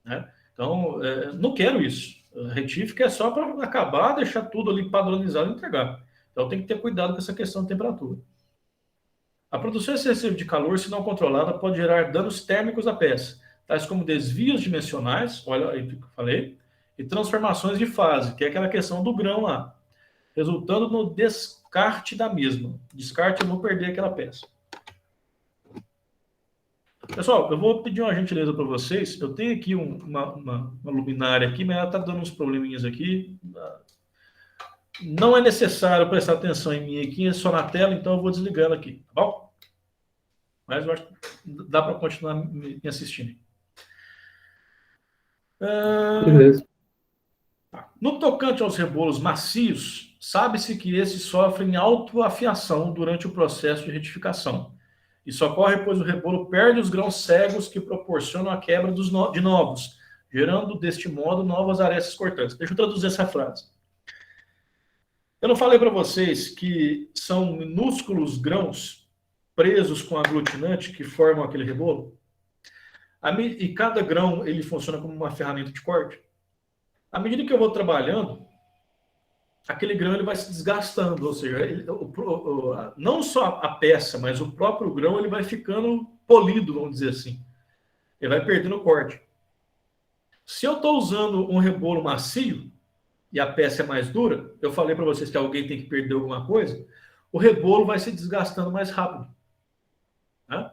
né? Então, não quero isso. A retífica é só para acabar, deixar tudo ali padronizado e entregar. Então, tem que ter cuidado com essa questão de temperatura. A produção excessiva de calor, se não controlada, pode gerar danos térmicos à peça, tais como desvios dimensionais, olha aí o que eu falei, e transformações de fase, que é aquela questão do grão lá, resultando no descarte da mesma. Descarte, eu vou perder aquela peça. Pessoal, eu vou pedir uma gentileza para vocês. Eu tenho aqui uma luminária aqui, mas ela está dando uns probleminhas aqui. Não é necessário prestar atenção em mim aqui, é só na tela, então eu vou desligar ela aqui, tá bom? Mas eu acho que dá para continuar me assistindo. Beleza. No tocante aos rebolos macios, sabe-se que esses sofrem autoafiação durante o processo de retificação. Isso ocorre pois o rebolo perde os grãos cegos que proporcionam a quebra de novos, gerando, deste modo, novas arestas cortantes. Deixa eu traduzir essa frase. Eu não falei para vocês que são minúsculos grãos presos com aglutinante que formam aquele rebolo? E cada grão ele funciona como uma ferramenta de corte. À medida que eu vou trabalhando, aquele grão ele vai se desgastando, ou seja, não só a peça, mas o próprio grão ele vai ficando polido, vamos dizer assim. Ele vai perdendo o corte. Se eu estou usando um rebolo macio e a peça é mais dura, eu falei para vocês que alguém tem que perder alguma coisa, o rebolo vai se desgastando mais rápido. Né?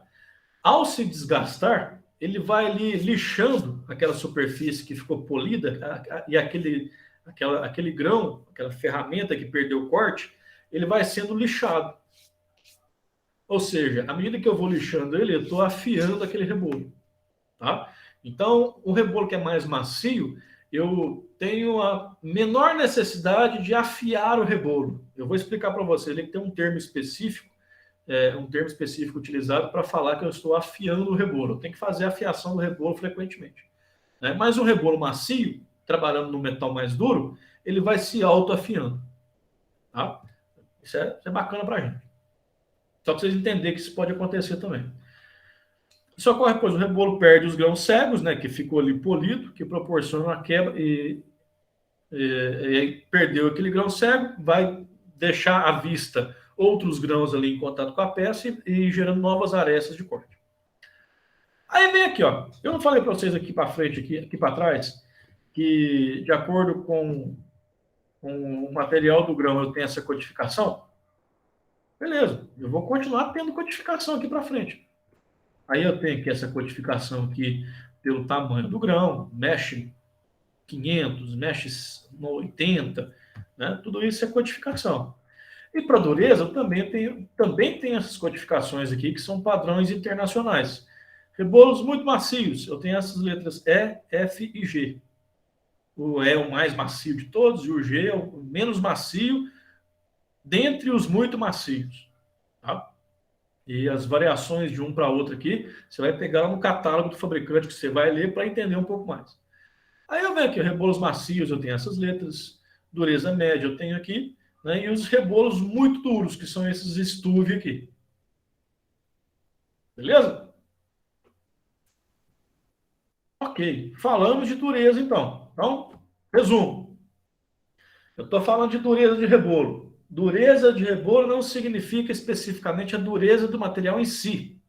Ao se desgastar, ele vai ali lixando aquela superfície que ficou polida e aquele grão, aquela ferramenta que perdeu o corte, ele vai sendo lixado. Ou seja, à medida que eu vou lixando ele, eu estou afiando aquele rebolo. Tá? Então, o rebolo que é mais macio, eu tenho a menor necessidade de afiar o rebolo. Eu vou explicar para vocês, ele tem um termo específico utilizado para falar que eu estou afiando o rebolo. Eu tenho que fazer a afiação do rebolo frequentemente. Né? Mas um rebolo macio, trabalhando no metal mais duro, ele vai se autoafiando. Tá? Isso é bacana para a gente. Só para vocês entenderem que isso pode acontecer também. Isso ocorre, pois o rebolo perde os grãos cegos, né, que ficou ali polido, que proporciona a quebra e perdeu aquele grão cego, vai deixar à vista outros grãos ali em contato com a peça e gerando novas arestas de corte. Aí vem aqui, ó. Eu não falei para vocês aqui para frente, aqui para trás, que de acordo com o material do grão eu tenho essa codificação? Beleza, eu vou continuar tendo codificação aqui para frente. Aí eu tenho aqui essa codificação aqui pelo tamanho do grão, mesh 500, mesh 80, né? Tudo isso é codificação. E para dureza, eu também tenho essas codificações aqui, que são padrões internacionais. Rebolos muito macios, eu tenho essas letras E, F e G. O E é o mais macio de todos e o G é o menos macio dentre os muito macios. Tá? E as variações de um para outro aqui, você vai pegar no catálogo do fabricante que você vai ler para entender um pouco mais. Aí eu venho aqui, rebolos macios, eu tenho essas letras, dureza média eu tenho aqui, né? E os rebolos muito duros, que são esses estuve aqui. Beleza? Ok, falamos de dureza então. Então, resumo. Eu estou falando de dureza de rebolo. Dureza de rebolo não significa especificamente a dureza do material em si.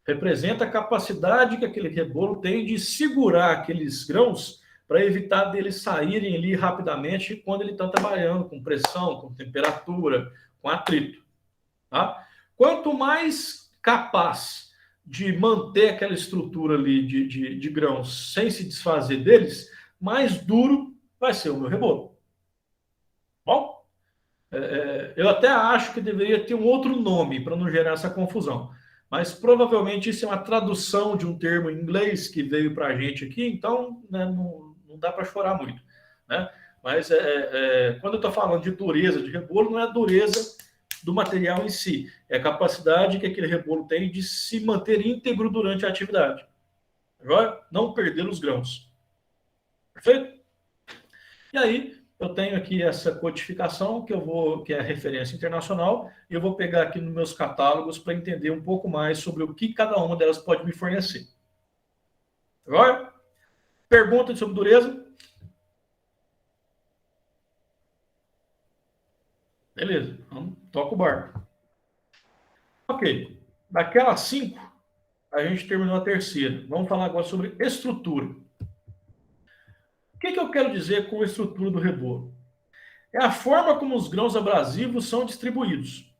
Representa a capacidade que aquele rebolo tem de segurar aqueles grãos para evitar deles saírem ali rapidamente quando ele está trabalhando com pressão, com temperatura, com atrito. Tá? Quanto mais capaz de manter aquela estrutura ali de grãos sem se desfazer deles, mais duro vai ser o meu rebolo. Bom, eu até acho que deveria ter um outro nome para não gerar essa confusão. Mas provavelmente isso é uma tradução de um termo em inglês que veio para a gente aqui, então né, não dá para chorar muito. Né? Mas quando eu estou falando de dureza de rebolo, não é a dureza do material em si, é a capacidade que aquele rebolo tem de se manter íntegro durante a atividade. Agora, não perder os grãos. Perfeito? E aí, eu tenho aqui essa codificação que é a referência internacional, e eu vou pegar aqui nos meus catálogos para entender um pouco mais sobre o que cada uma delas pode me fornecer. Agora, pergunta sobre dureza. Beleza, então toca o barco. Ok, daquelas 5, a gente terminou a terceira. Vamos falar agora sobre estrutura. O que eu quero dizer com a estrutura do rebolo? É a forma como os grãos abrasivos são distribuídos.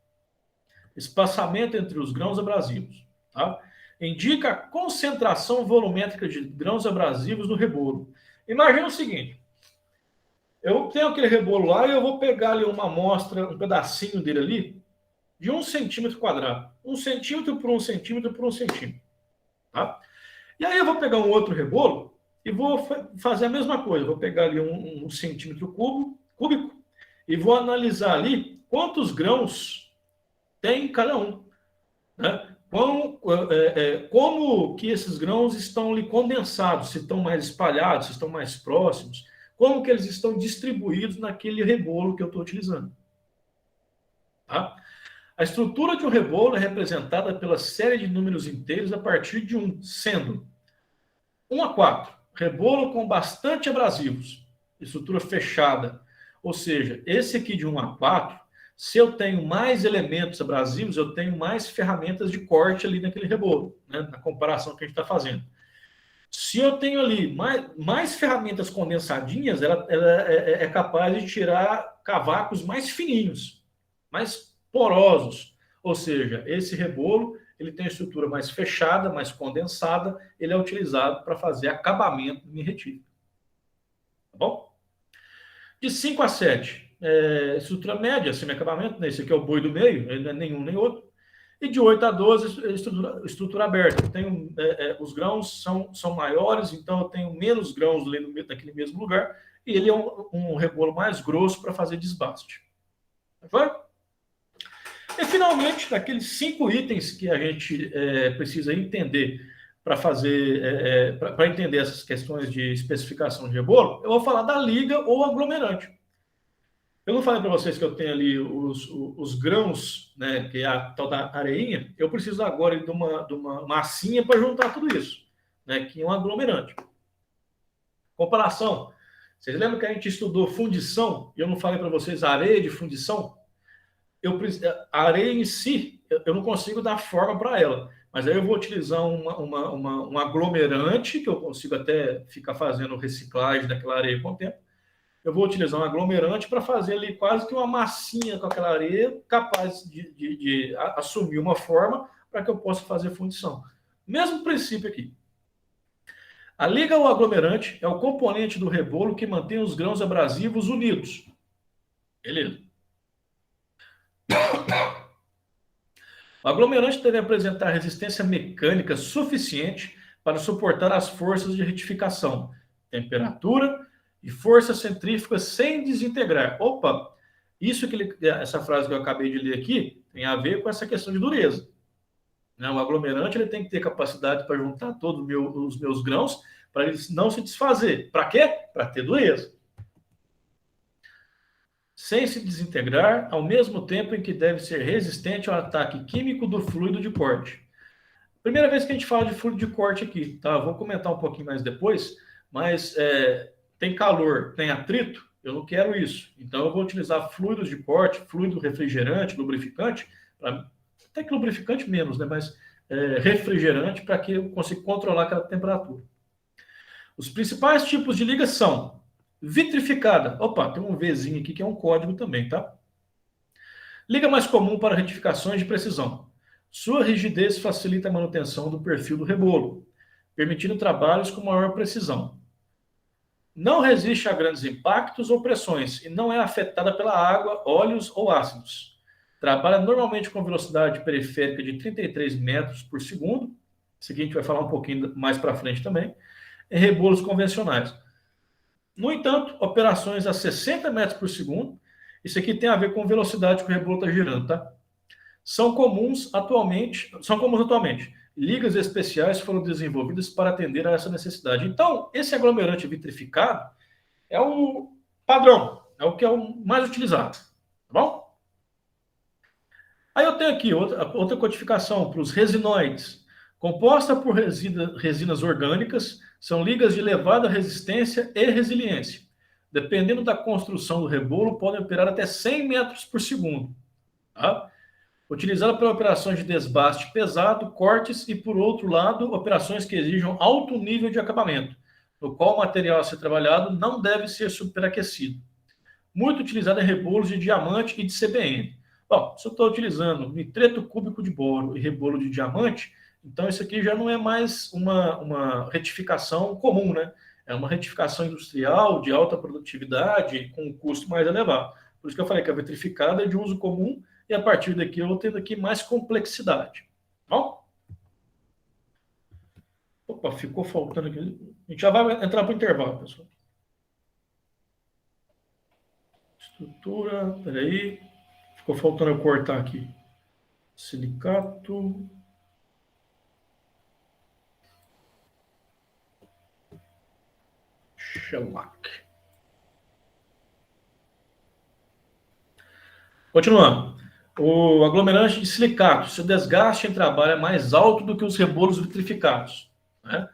Espaçamento entre os grãos abrasivos. Tá? Indica a concentração volumétrica de grãos abrasivos no rebolo. Imagina o seguinte. Eu tenho aquele rebolo lá e eu vou pegar ali uma amostra, um pedacinho dele ali, de 1 centímetro quadrado. 1 centímetro por 1 centímetro por 1 centímetro. Tá? E aí eu vou pegar um outro rebolo e vou fazer a mesma coisa. Vou pegar ali um centímetro cúbico e vou analisar ali quantos grãos tem cada um. Né? Como que esses grãos estão ali condensados, se estão mais espalhados, se estão mais próximos, como que eles estão distribuídos naquele rebolo que eu estou utilizando. Tá? A estrutura de um rebolo é representada pela série de números inteiros a partir de 1, sendo 1 a 4, rebolo com bastante abrasivos, estrutura fechada. Ou seja, esse aqui de 1 a 4, se eu tenho mais elementos abrasivos, eu tenho mais ferramentas de corte ali naquele rebolo, né, na comparação que a gente está fazendo. Se eu tenho ali mais ferramentas condensadinhas, ela é capaz de tirar cavacos mais fininhos, mais porosos. Ou seja, esse rebolo ele tem estrutura mais fechada, mais condensada, ele é utilizado para fazer acabamento em retífica. Tá bom? De 5 a 7, estrutura média, semi-acabamento, né? Esse aqui é o boi do meio, ele não é nenhum nem outro. E de 8 a 12, estrutura aberta. Eu tenho, os grãos são maiores, então eu tenho menos grãos naquele mesmo lugar, e ele é um rebolo mais grosso para fazer desbaste. Tá? E, finalmente, daqueles 5 itens que a gente precisa entender para fazer, para entender essas questões de especificação de rebolo, eu vou falar da liga ou aglomerante. Eu não falei para vocês que eu tenho ali os grãos, né, que é a tal da areinha. Eu preciso agora de uma massinha para juntar tudo isso, né, que é um aglomerante. Comparação. Vocês lembram que a gente estudou fundição? E eu não falei para vocês areia de fundição? A areia em si, eu não consigo dar forma para ela. Mas aí eu vou utilizar um aglomerante, que eu consigo até ficar fazendo reciclagem daquela areia com o tempo. eu vou utilizar um aglomerante para fazer ali quase que uma massinha com aquela areia capaz de assumir uma forma para que eu possa fazer fundição. Mesmo princípio aqui. A liga ou aglomerante é o componente do rebolo que mantém os grãos abrasivos unidos. Beleza. O aglomerante deve apresentar resistência mecânica suficiente para suportar as forças de retificação, temperatura e forças centrífugas sem desintegrar. Opa, essa frase que eu acabei de ler aqui tem a ver com essa questão de dureza. O aglomerante ele tem que ter capacidade para juntar todos os meus grãos para eles não se desfazer. Para quê? Para ter dureza. Sem se desintegrar, ao mesmo tempo em que deve ser resistente ao ataque químico do fluido de corte. Primeira vez que a gente fala de fluido de corte aqui, tá? Vou comentar um pouquinho mais depois, mas tem calor, tem atrito, eu não quero isso. Então eu vou utilizar fluidos de corte, fluido refrigerante, lubrificante, até que lubrificante menos, né? Mas refrigerante para que eu consiga controlar aquela temperatura. Os principais tipos de liga são vitrificada. Opa, tem um Vzinho aqui que é um código também, tá? Liga mais comum para retificações de precisão. Sua rigidez facilita a manutenção do perfil do rebolo, permitindo trabalhos com maior precisão. Não resiste a grandes impactos ou pressões e não é afetada pela água, óleos ou ácidos. Trabalha normalmente com velocidade periférica de 33 metros por segundo. Isso aqui a gente vai falar um pouquinho mais para frente também. Em rebolos convencionais. No entanto, operações a 60 metros por segundo, isso aqui tem a ver com a velocidade que o rebolo está girando, tá? São comuns atualmente. Ligas especiais foram desenvolvidas para atender a essa necessidade. Então, esse aglomerante vitrificado é o padrão, é o que é o mais utilizado, tá bom? Aí eu tenho aqui outra codificação para os resinoides. Composta por resinas orgânicas, são ligas de elevada resistência e resiliência. Dependendo da construção do rebolo, podem operar até 100 metros por segundo. Tá? Utilizada para operações de desbaste pesado, cortes e, por outro lado, operações que exijam alto nível de acabamento, no qual o material a ser trabalhado não deve ser superaquecido. Muito utilizada em rebolos de diamante e de CBN. Bom, se eu estou utilizando nitreto cúbico de boro e rebolo de diamante, então isso aqui já não é mais uma retificação comum, né? É uma retificação industrial de alta produtividade com um custo mais elevado. Por isso que eu falei que a vitrificada é de uso comum e a partir daqui eu vou tendo aqui mais complexidade. Bom? Opa, ficou faltando aqui. A gente já vai entrar para o intervalo, pessoal. Estrutura, peraí. Ficou faltando eu cortar aqui. Silicato. Shellac. Continuando. O aglomerante de silicato, seu desgaste em trabalho é mais alto do que os rebolos vitrificados. Né?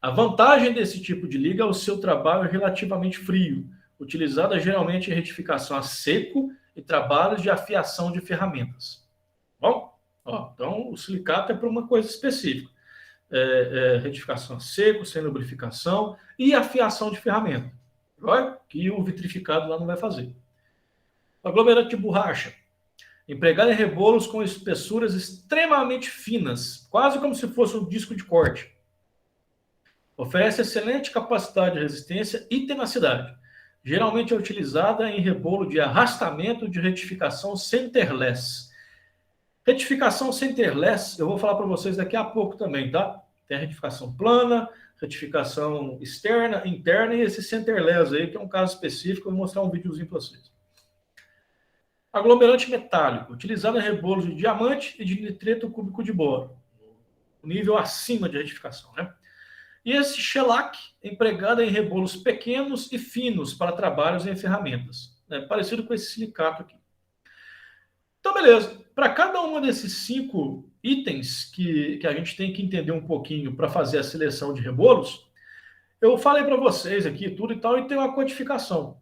A vantagem desse tipo de liga é o seu trabalho relativamente frio, utilizada geralmente em retificação a seco e trabalhos de afiação de ferramentas. Bom, então o silicato é para uma coisa específica. Retificação a seco, sem lubrificação e afiação de ferramenta. Que o vitrificado lá não vai fazer. Aglomerante de borracha. Empregado em rebolos com espessuras extremamente finas, quase como se fosse um disco de corte. Oferece excelente capacidade de resistência e tenacidade. Geralmente é utilizada em rebolo de arrastamento de retificação centerless. Retificação centerless, eu vou falar para vocês daqui a pouco também, tá? Tem a retificação plana, retificação externa, interna e esse centerless aí, que é um caso específico, eu vou mostrar um videozinho para vocês. Aglomerante metálico, utilizado em rebolos de diamante e de nitreto cúbico de boro. O nível acima de retificação, né? E esse shellac, empregado em rebolos pequenos e finos para trabalhos em ferramentas. Parecido com esse silicato aqui. Então, beleza. Para cada um desses 5 itens que a gente tem que entender um pouquinho para fazer a seleção de rebolos, eu falei para vocês aqui tudo e tal, e tem uma codificação.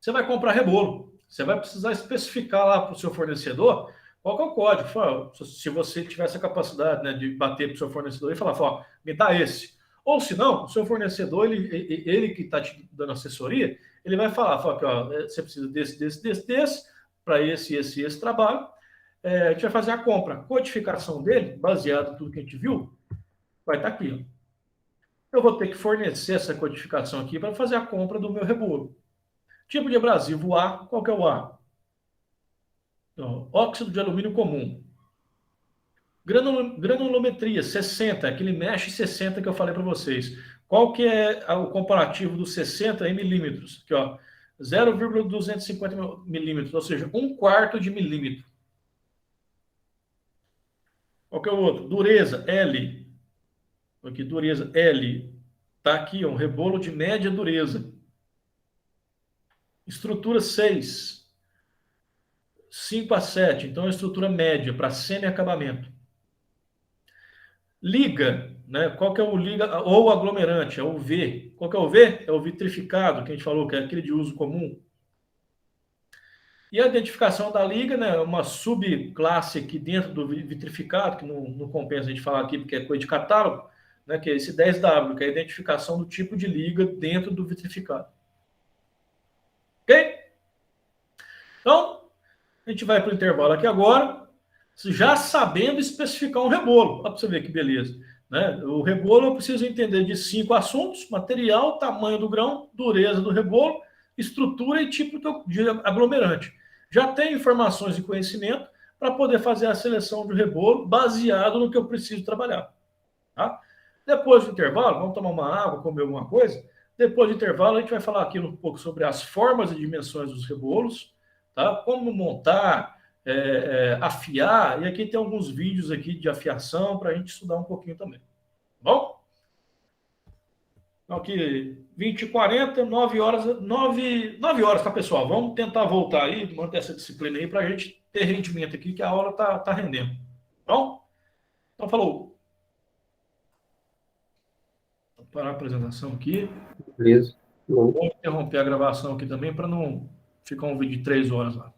Você vai comprar rebolo. Você vai precisar especificar lá para o seu fornecedor qual que é o código. Se você tiver essa capacidade, né, de bater para o seu fornecedor e falar, me dá esse. Ou se não, o seu fornecedor, ele que está te dando assessoria, ele vai falar que ó, você precisa desse, para esse trabalho. A gente vai fazer a compra. A codificação dele, baseado em tudo que a gente viu, vai estar aqui. Ó. Eu vou ter que fornecer essa codificação aqui para fazer a compra do meu rebolo. Tipo de abrasivo A, qual que é o A? Então, óxido de alumínio comum. Granulometria, 60, aquele mesh 60 que eu falei para vocês. Qual que é o comparativo do 60 em milímetros? Aqui, ó, 0,250 milímetros, ou seja, 1/4 de milímetro. Qual que é o outro? Dureza, L. Aqui, dureza, L. Tá aqui, ó, um rebolo de média dureza. Estrutura 6. 5/7, então é estrutura média para semi-acabamento. Liga, né? Qual que é o liga, ou aglomerante, é o V. Qual que é o V? É o vitrificado, que a gente falou, que é aquele de uso comum. E a identificação da liga, né? Uma subclasse aqui dentro do vitrificado, que não compensa a gente falar aqui, porque é coisa de catálogo, né? Que é esse 10W, que é a identificação do tipo de liga dentro do vitrificado. Ok? Então, a gente vai para o intervalo aqui agora, já sabendo especificar um rebolo. Olha para você ver que beleza. Né? O rebolo eu preciso entender de 5 assuntos: material, tamanho do grão, dureza do rebolo, estrutura e tipo de aglomerante. Já tenho informações e conhecimento para poder fazer a seleção de rebolo baseado no que eu preciso trabalhar. Tá? Depois do intervalo, vamos tomar uma água, comer alguma coisa. Depois do intervalo, a gente vai falar aqui um pouco sobre as formas e dimensões dos rebolos, tá? Como montar, afiar, e aqui tem alguns vídeos aqui de afiação para a gente estudar um pouquinho também. Tá bom? Então, aqui, 20h40, 9 horas, 9 horas, tá, pessoal? Vamos tentar voltar aí, manter essa disciplina aí para a gente ter rendimento aqui, que a aula tá rendendo. Tá bom? Então, falou. Vou parar a apresentação aqui. Beleza. Bom. Vou interromper a gravação aqui também para não ficar um vídeo de 3 horas lá.